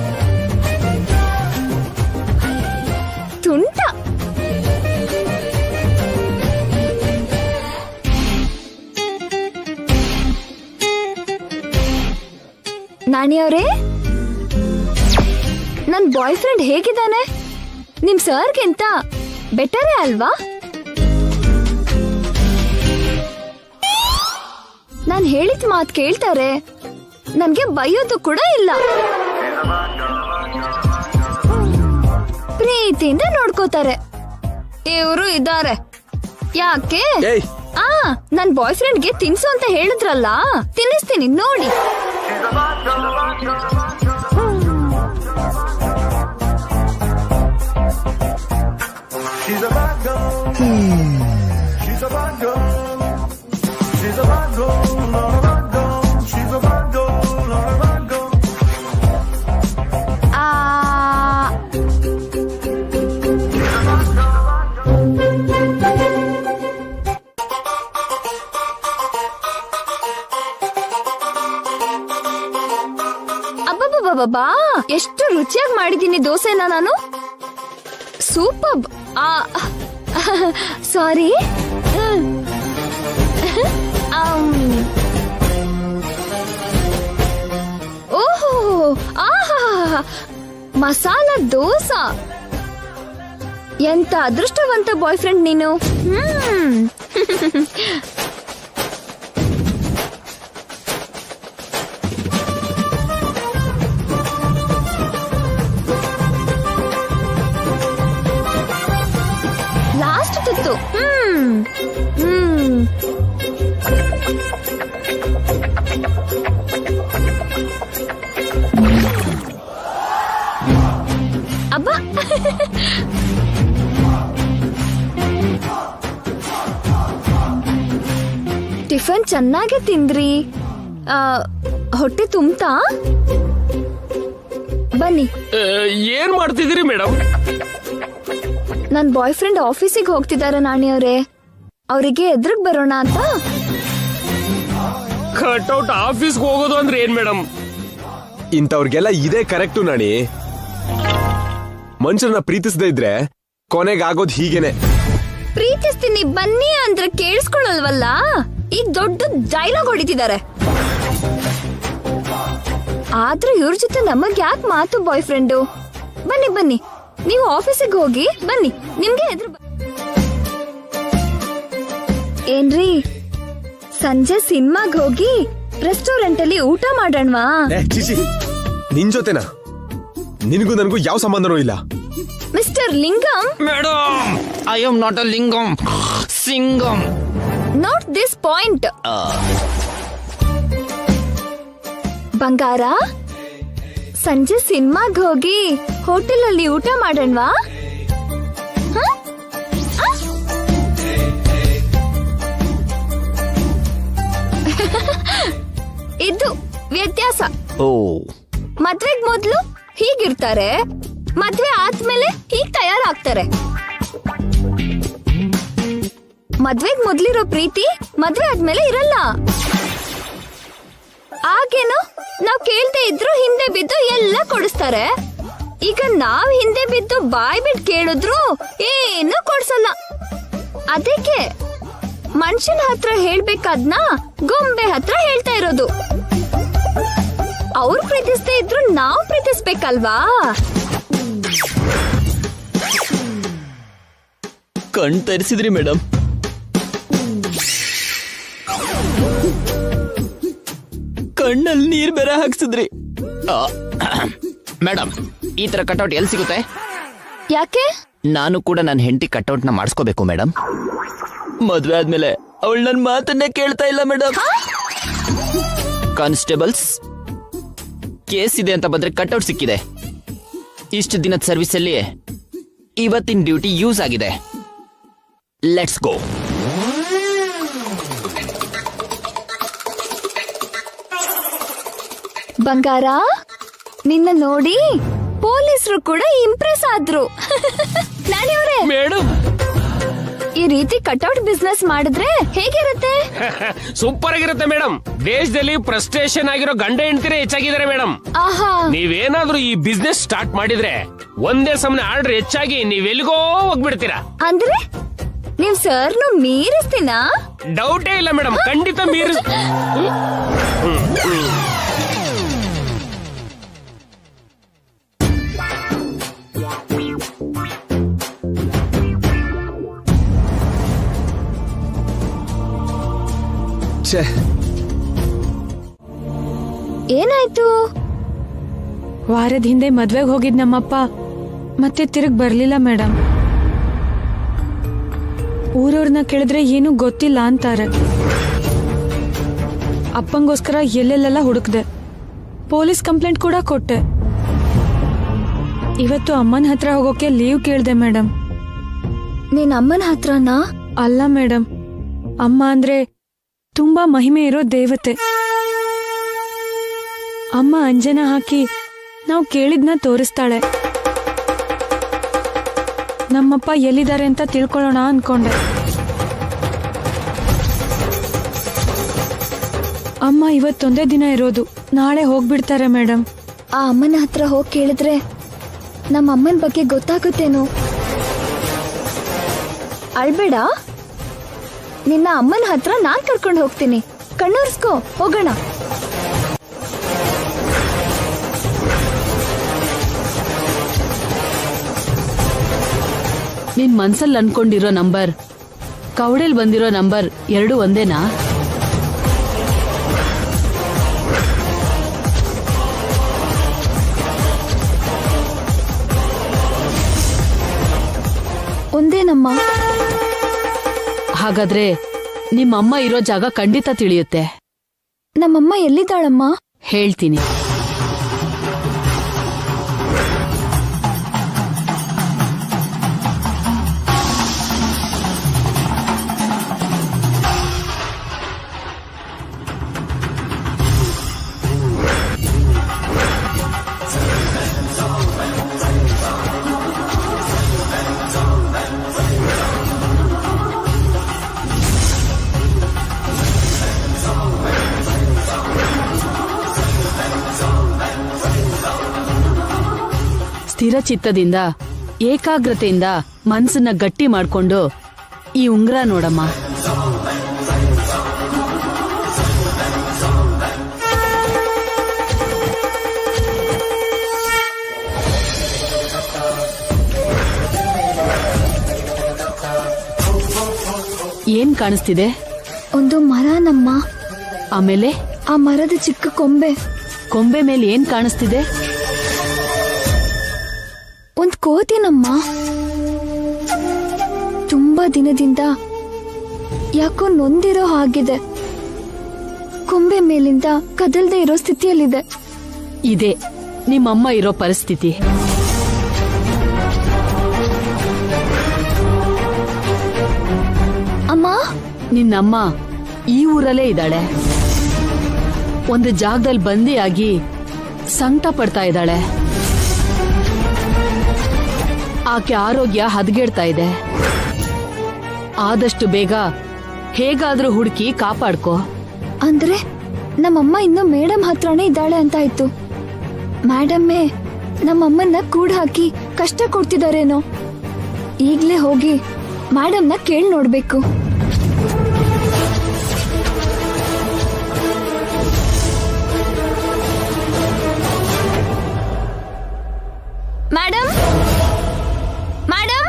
ತುಂಟ. ನಾಣಿಯವ್ರೇ, ನನ್ ಬಾಯ್ ಫ್ರೆಂಡ್ ಹೇಗಿದ್ದಾನೆ? ನಿಮ್ ಸರ್ಗಿಂತ ಬೆಟರೇ ಅಲ್ವಾ? ನಾನ್ ಹೇಳಿದ ಮಾತ್ ಕೇಳ್ತಾರೆ, ನನ್ಗೆ ಬೈಯೋದು ಕೂಡ ಇಲ್ಲ, ಪ್ರೀತಿಯಿಂದ ನೋಡ್ಕೋತಾರೆ. ಇವ್ರು ಇದ್ದಾರೆ. ಯಾಕೆ? ನನ್ ಬಾಯ್ ಫ್ರೆಂಡ್ಗೆ ತಿನ್ಸು ಅಂತ ಹೇಳಿದ್ರಲ್ಲ, ತಿನ್ನಿಸ್ತೀನಿ ನೋಡಿ. ಅಬ್ಬಬ್ಬಬ್ಬಾ, ಎಷ್ಟು ರುಚಿಯಾಗಿ ಮಾಡಿದ್ದೀನಿ ದೋಸೆನ ನಾನು. ಸೂಪರ್. ಸಾರಿ. ಓಹೋ, ಆಹಾ, ಮಸಾಲಾ ದೋಸಾ. ಎಂತ ಅದೃಷ್ಟವಂತ ಬಾಯ್ ಫ್ರೆಂಡ್ ನೀನು. ಲಾಸ್ಟ್ ತುತ್ತು. ಅಬ್ಬಾ, ಟಿಫನ್ ಚೆನ್ನಾಗಿ ತಿಂದ್ರಿ. ಹೊಟ್ಟೆ ತುಂಬ್ತಾ? ಬನ್ನಿ. ಏನ್ ಮಾಡ್ತಿದ್ದೀರಿ ಮೇಡಮ್? ನನ್ ಬಾಯ್ ಫ್ರೆಂಡ್ ಆಫೀಸಿಗೆ ಹೋಗ್ತಿದ್ದಾರೆ ನಾಣಿಯವ್ರೆ, ಅವರಿಗೆ ಎದುರಿಗೆ ಬರೋಣ ಅಂತ. ಕಟ್ಔಟ್ ಆಫೀಸ್ಗೆ ಹೋಗೋದು ಅಂದ್ರೆ ಏನ್ ಮೇಡಮ್? ಇಂಥವ್ರಿಗೆಲ್ಲ ಇದೇ ಕರೆಕ್ಟು ನಾಣಿ. ಮನುಷ್ಯರನ್ನ ಪ್ರೀತಿಸದೇ ಇದ್ರೆ ಕೊನೆಗಾಗೋದ್ ಹೀಗೇನೆ. ಪ್ರೀತಿಸ್ತೀನಿ ಬನ್ನಿ ಅಂದ್ರೆ ಕೇಳಿಸ್ಕೊಳಲ್ವಲ್ಲ, ಈಗ ದೊಡ್ಡ ಡೈಲಾಗ್ ಹೊಡಿತಿದ್ದಾರೆ. ಆದ್ರೂ ಇವ್ರ ಜೊತೆ ನಮಗ್ ಯಾಕೆ ಮಾತು ಬಾಯ್ ಫ್ರೆಂಡು? ಬನ್ನಿ ಬನ್ನಿ, ನೀವು ಆಫೀಸಿಗೆ ಹೋಗಿ ಬನ್ನಿ, ನಿಮ್ಗೆ ಎದುರು. ಏನ್ರಿ, ಸಂಜೆ ಸಿನಿಮಾಗ್ ಹೋಗಿ ರೆಸ್ಟೋರೆಂಟ್ ಅಲ್ಲಿ ಊಟ ಮಾಡೋಣವಾ? ನಿನ್ ಜೊತೆನಾ? ನಿನಗೂ ನನಗೂ ಯಾವ ಸಂಬಂಧನೂ ಇಲ್ಲ. Mister Lingam. Madam, I am not a Lingam, Singam. Note this point. ಬಂಗಾರ, ಸಂಜೆ ಸಿನಿಮಾಗ್ ಹೋಗಿ ಹೋಟೆಲ್ ಅಲ್ಲಿ ಊಟ ಮಾಡೋಣವಾ? ಇದು ವ್ಯತ್ಯಾಸ. ಮದ್ವೆಗ್ ಮೊದ್ಲು ಹೀಗಿರ್ತಾರೆ, ಮದ್ವೆ ಆದ್ಮೇಲೆ ಹೀಗ್ ತಯಾರಾಗ್ತಾರೆ. ಮದ್ವೆಗ್ ಮೊದ್ಲಿರೋ ಪ್ರೀತಿ ಮದ್ವೆ ಆದ್ಮೇಲೆ ಇರಲ್ಲ. ಆಗೇನು, ನಾವ್ ಕೇಳ್ದೆ ಇದ್ರು ಹಿಂದೆ ಬಿದ್ದು ಎಲ್ಲ ಕೊಡಿಸ್ತಾರೆ. ಈಗ ನಾವ್ ಹಿಂದೆ ಬಿದ್ದು ಬಾಯ್ ಬಿಟ್ಟು ಕೇಳಿದ್ರು ಏನು ಕೊಡ್ಸಲ್ಲ. ಅದಕ್ಕೆ ಮನುಷ್ಯನ ಹತ್ರ ಹೇಳ್ಬೇಕಾದ್ನ ಗೊಂಬೆ ಹತ್ರ ಹೇಳ್ತಾ ಇರೋದು. ಅವ್ರು ಪ್ರೀತಿಸ್ದೇ ಇದ್ರು ನಾವ್ ಪ್ರೀತಿಸ್ಬೇಕಲ್ವಾ? ಕಣ್ ತರಿಸಿದ್ರಿ ಮೇಡಮ್. ಕಣ್ಣಲ್ಲಿ ನೀರ್ ಬೇರೆ ಹಾಕ್ಸಿದ್ರಿ. ಮೇಡಮ್, ಈ ತರ ಕಟೌಟ್ ಎಲ್ಲಿ ಸಿಗುತ್ತೆ? ಯಾಕೆ? ನಾನು ಕೂಡ ನನ್ನ ಹೆಂಡತಿ ಕಟ್ಔಟ್ನ ಮಾಡಿಸ್ಕೋಬೇಕು ಮೇಡಮ್. ಮದ್ವೆ ಆದ್ಮೇಲೆ ಅವಳು ನನ್ನ ಮಾತನ್ನೇ ಕೇಳ್ತಾ ಇಲ್ಲ ಮೇಡಮ್. ಕಾನ್ಸ್ಟೇಬಲ್ಸ್, ಕೇಸ್ ಇದೆ ಅಂತ ಬಂದ್ರೆ ಕಟ್ಔಟ್ ಸಿಕ್ಕಿದೆ. ಇಷ್ಟು ದಿನದ ಸರ್ವಿಸಲ್ಲಿ ಇವತ್ತಿನ ಡ್ಯೂಟಿ ಯೂಸ್ ಆಗಿದೆ. Let's go. ಬಂಗಾರ, ನಿನ್ನ ನೋಡಿ ಪೊಲೀಸರು ಕೂಡ ಇಂಪ್ರೆಸ್ ಆದ್ರು. ನಾನಿವ್ರೆ ಮೇಡಮ್, ಈ ರೀತಿ ಕಟ್ಔಟ್ ಬಿಸ್ನೆಸ್ ಮಾಡಿದ್ರೆ ಹೇಗಿರುತ್ತೆ? ಸೂಪರ್ ಆಗಿರುತ್ತೆ ಮೇಡಮ್. ದೇಶದಲ್ಲಿ ಫ್ರಸ್ಟ್ರೇಷನ್ ಆಗಿರೋ ಗಂಡ ಹೆಂಡತಿರೇ ಹೆಚ್ಚಾಗಿದ್ದಾರೆ ಮೇಡಮ್. ಆಹಾ, ನೀವೇನಾದ್ರೂ ಈ ಬಿಸ್ನೆಸ್ ಸ್ಟಾರ್ಟ್ ಮಾಡಿದ್ರೆ ಒಂದೇ ಸಮನೆ ಆರ್ಡರ್ ಹೆಚ್ಚಾಗಿ ನೀವೆಲ್ಲಿಗೋ ಹೋಗ್ಬಿಡ್ತೀರಾ. ಅಂದ್ರೆ ನೀವ್ ಸರ್ನು ಮೀರಿಸ್ತೀನಾ? ಡೌಟೇ ಇಲ್ಲ ಮೇಡಮ್, ಖಂಡಿತ ಮೀರಿಸ್. ಏನಾಯ್ತು? ವಾರದ ಹಿಂದೆ ಮದ್ವೆಗೆ ಹೋಗಿದ್ ನಮ್ಮಪ್ಪ ಮತ್ತೆ ತಿರುಗ್ ಬರ್ಲಿಲ್ಲ ಮೇಡಮ್. ಊರವ್ರನ್ನ ಕೇಳಿದ್ರೆ ಏನೂ ಗೊತ್ತಿಲ್ಲ ಅಂತಾರೆ. ಅಪ್ಪಂಗೋಸ್ಕರ ಎಲ್ಲೆಲ್ಲೆಲ್ಲ ಹುಡುಕ್ದೆ, ಪೊಲೀಸ್ ಕಂಪ್ಲೇಂಟ್ ಕೂಡ ಕೊಟ್ಟೆ. ಇವತ್ತು ಅಮ್ಮನ ಹತ್ರ ಹೋಗೋಕೆ ಲೀವ್ ಕೇಳ್ದೆ ಮೇಡಮ್. ನೀನ್ ಅಮ್ಮನ ಹತ್ರನಾ? ಅಲ್ಲ ಮೇಡಮ್, ಅಮ್ಮ ಅಂದ್ರೆ ತುಂಬಾ ಮಹಿಮೆ ಇರೋ ದೇವತೆ. ಅಮ್ಮ ಅಂಜನ ಹಾಕಿ ನಾವು ಕೇಳಿದ್ನ ತೋರಿಸ್ತಾಳೆ. ನಮ್ಮಪ್ಪ ಎಲ್ಲಿದ್ದಾರೆ ಅಂತ ತಿಳ್ಕೊಳ್ಳೋಣ ಅನ್ಕೊಂಡೆ. ಅಮ್ಮ ಇವತ್ತೊಂದೇ ದಿನ ಇರೋದು, ನಾಳೆ ಹೋಗ್ಬಿಡ್ತಾರೆ ಮೇಡಮ್. ಆ ಅಮ್ಮನ ಹತ್ರ ಹೋಗಿ ಕೇಳಿದ್ರೆ ನಮ್ಮ ಅಮ್ಮನ ಬಗ್ಗೆ ಗೊತ್ತಾಗುತ್ತೇನೋ. ಅಳ್ಬೇಡ, ನಿನ್ನ ಅಮ್ಮನ ಹತ್ರ ನಾನ್ ಕರ್ಕೊಂಡು ಹೋಗ್ತೀನಿ. ಕಣ್ಣೋರ್ಸ್ಕೋ, ಹೋಗೋಣ. ನಿನ್ ಮನ್ಸಲ್ಲಿ ಅನ್ಕೊಂಡಿರೋ ನಂಬರ್, ಕವಡೆಲ್ ಬಂದಿರೋ ನಂಬರ್ ಎರಡು ಒಂದೇನಾ? ಒಂದೇನಮ್ಮ. ಹಾಗಾದ್ರೆ ನಿಮ್ಮಮ್ಮ ಇರೋ ಜಾಗ ಖಂಡಿತ ತಿಳಿಯುತ್ತೆ. ನಮ್ಮಮ್ಮ ಎಲ್ಲಿದ್ದಾಳಮ್ಮ? ಹೇಳ್ತೀನಿ. ಸ್ಥಿರ ಚಿತ್ತದಿಂದ, ಏಕಾಗ್ರತೆಯಿಂದ ಮನ್ಸನ್ನ ಗಟ್ಟಿ ಮಾಡ್ಕೊಂಡು ಈ ಉಂಗ್ರ ನೋಡಮ್ಮ. ಏನ್ ಕಾಣಿಸ್ತಿದೆ? ಒಂದು ಮರ ನಮ್ಮ. ಆಮೇಲೆ ಆ ಮರದ ಚಿಕ್ಕ ಕೊಂಬೆ. ಕೊಂಬೆ ಮೇಲೆ ಏನ್ ಕಾಣಿಸ್ತಿದೆ? ಒಂದ್ ಕೋತಿನಮ್ಮ. ತುಂಬಾ ದಿನದಿಂದ ಯಾಕೋ ನೊಂದಿರೋ ಹಾಗಿದೆ. ಕೊಂಬೆ ಮೇಲಿಂದ ಕದಲ್ದೇ ಇರೋ ಸ್ಥಿತಿಯಲ್ಲಿದೆ. ಇದೆ ನಿಮ್ಮಮ್ಮ ಇರೋ ಪರಿಸ್ಥಿತಿ. ಅಮ್ಮ, ನಿನ್ನಮ್ಮ ಈ ಊರಲ್ಲೇ ಇದ್ದಾಳೆ. ಒಂದು ಜಾಗದಲ್ಲಿ ಬಂದಿಯಾಗಿ ಸಂಕಟ ಪಡ್ತಾ ಇದ್ದಾಳೆ. ಆಕೆ ಆರೋಗ್ಯ ಹದಗೆಡ್ತಾ ಇದೆ. ಆದಷ್ಟು ಬೇಗ ಹೇಗಾದ್ರೂ ಹುಡುಕಿ ಕಾಪಾಡ್ಕೋ. ಅಂದ್ರೆ ನಮ್ಮಮ್ಮ ಇನ್ನು ಮೇಡಮ್ ಹತ್ರನೇ ಇದ್ದಾಳೆ ಅಂತ ಆಯ್ತು. ಮೇಡಮ್ಮೇ ನಮ್ಮಮ್ಮನ್ನ ಕೂಡ ಹಾಕಿ ಕಷ್ಟ ಕೊಡ್ತಿದಾರೇನೋ. ಈಗ್ಲೇ ಹೋಗಿ ಮೇಡಮ್ನ ಕೇಳಿ ನೋಡ್ಬೇಕು. ಮೇಡಮ್, ಮೇಡಮ್,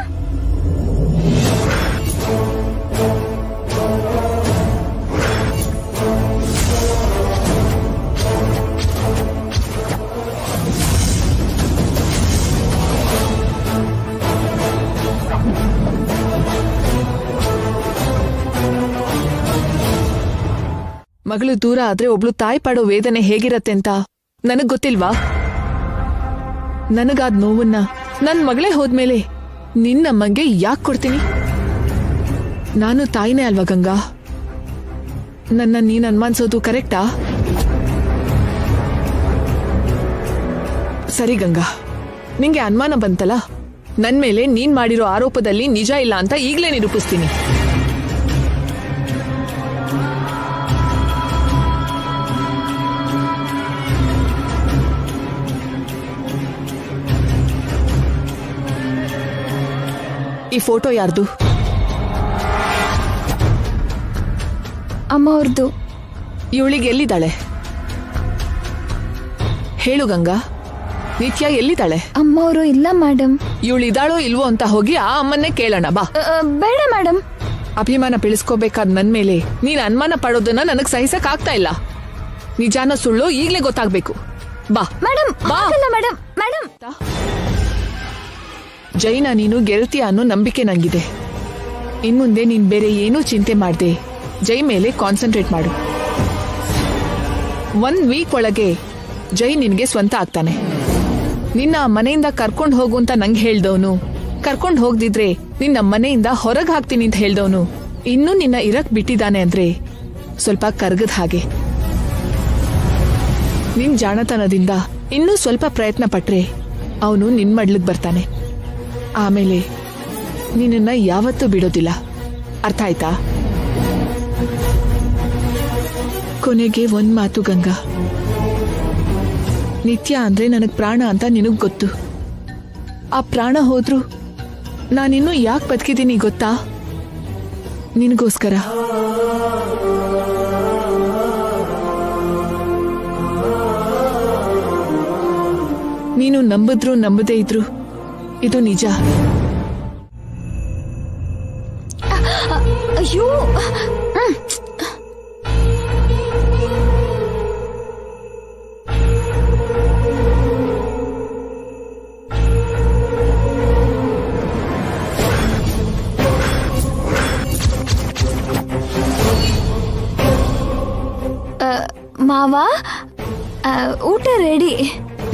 ಮಗಳು ದೂರ ಆದ್ರೆ ಒಬ್ಳು ತಾಯಿ ಪಾಡೋ ವೇದನೆ ಹೇಗಿರತ್ತೆ ಅಂತ ನನಗ್ ಗೊತ್ತಿಲ್ವಾ? ನನಗಾದ್ ನೋವನ್ನ ನನ್ ಮಗಳೇ ಹೋದ್ಮೇಲೆ ನಿನ್ನಮ್ಮಂಗೆ ಯಾಕೆ ಕೊಡ್ತೀನಿ? ನಾನು ತಾಯಿನೇ ಅಲ್ವಾ ಗಂಗಾ? ನನ್ನ ನೀನ್ ಅನ್ಮಾನ್ಸೋದು ಕರೆಕ್ಟಾ? ಸರಿ ಗಂಗಾ, ನಿಂಗೆ ಅನುಮಾನ ಬಂತಲ್ಲ, ನನ್ ಮೇಲೆ ನೀನ್ ಮಾಡಿರೋ ಆರೋಪದಲ್ಲಿ ನಿಜ ಇಲ್ಲ ಅಂತ ಈಗ್ಲೇ ನಿರೂಪಿಸ್ತೀನಿ. ಈ ಫೋಟೋ ಯಾರ್ದು? ಅಮ್ಮ ಅವ್ರದ್ದು. ಇವಳಿಗೆ ಎಲ್ಲಿದ್ದಾಳೆ ಹೇಳು ಗಂಗಾ. ನಿತ್ಯ ಎಲ್ಲಿದ್ದಾಳೆ? ಅಮ್ಮವರು ಇಲ್ಲ ಮೇಡಮ್. ಇವಳಿದಾಳೋ ಇಲ್ವೋ ಅಂತ ಹೋಗಿ ಆ ಅಮ್ಮನ್ನೇ ಕೇಳೋಣ ಬಾ. ಬೇಡ ಮೇಡಮ್. ಅಭಿಮಾನ ಬೆಳೆಸ್ಕೋಬೇಕಾದ್ ನನ್ ಮೇಲೆ ನೀನ್ ಅನುಮಾನ ಪಡೋದನ್ನ ನನಗ್ ಸಹಿಸಕ್ ಆಗ್ತಾ ಇಲ್ಲ. ನಿಜಾನ ಸುಳ್ಳು ಈಗ್ಲೇ ಗೊತ್ತಾಗ್ಬೇಕು. ಬಾ ಮೇಡಮ್. ಬಾ ಮೇಡಮ್. ಮೇಡಮ್. ಜೈನ ನೀನು ಗೆಳತಿಯ ಅನ್ನೋ ನಂಬಿಕೆ ನಂಗಿದೆ. ಇನ್ಮುಂದೆ ನೀನ್ ಬೇರೆ ಏನೂ ಚಿಂತೆ ಮಾಡ್ದೆ ಜೈ ಮೇಲೆ ಕಾನ್ಸಂಟ್ರೇಟ್ ಮಾಡು. 1 ವೀಕ್ ಒಳಗೆ ಜೈ ನಿನ್ಗೆ ಸ್ವಂತ ಆಗ್ತಾನೆ. ನಿನ್ನ ಮನೆಯಿಂದ ಕರ್ಕೊಂಡ್ ಹೋಗು ಅಂತ ನಂಗೆ ಹೇಳ್ದವನು, ಕರ್ಕೊಂಡ್ ಹೋಗ್ದಿದ್ರೆ ನಿನ್ನ ಮನೆಯಿಂದ ಹೊರಗ್ ಹಾಕ್ತೀನಿ ಅಂತ ಹೇಳ್ದವನು ಇನ್ನೂ ನಿನ್ನ ಇರಕ್ ಬಿಟ್ಟಿದ್ದಾನೆ ಅಂದ್ರೆ ಸ್ವಲ್ಪ ಕರ್ಗದ ಹಾಗೆ. ನಿನ್ ಜಾಣತನದಿಂದ ಇನ್ನೂ ಸ್ವಲ್ಪ ಪ್ರಯತ್ನ ಪಟ್ರೆ ಅವನು ನಿನ್ ಮಡ್ಲಿಗ್ ಬರ್ತಾನೆ. ಆಮೇಲೆ ನಿನ್ನ ಯಾವತ್ತೂ ಬಿಡೋದಿಲ್ಲ. ಅರ್ಥ ಆಯ್ತಾ? ಕೊನೆಗೆ ಒಂದ್ ಮಾತು ಗಂಗಾ, ನಿತ್ಯ ಅಂದ್ರೆ ನನಗ್ ಪ್ರಾಣ ಅಂತ ನಿನಗ್ ಗೊತ್ತು. ಆ ಪ್ರಾಣ ಹೋದ್ರು ನಾನಿನ್ನೂ ಯಾಕೆ ಬದುಕಿದ್ದೀನಿ ಗೊತ್ತಾ? ನಿನಗೋಸ್ಕರ. ನೀನು ನಂಬಿದ್ರು ನಂಬದೇ ಇದ್ರು ಇದು ನಿಜ. ಅಯ್ಯೋ, ಮಾವ ಊಟ ರೆಡಿ.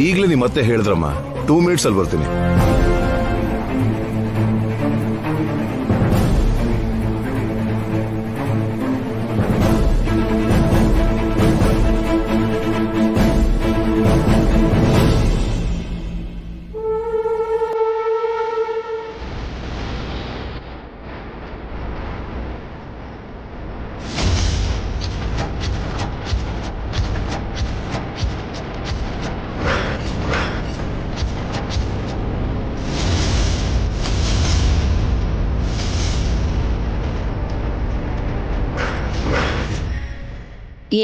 ಈಗಲೇ ನೀ ಮತ್ತೆ ಹೇಳಿದ್ರಮ್ಮ, 2 ಮಿನಿಟ್ಸ್ ಅಲ್ಲಿ ಬರ್ತೀನಿ.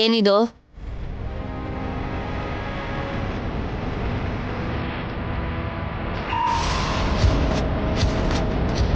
ಏನಿದು?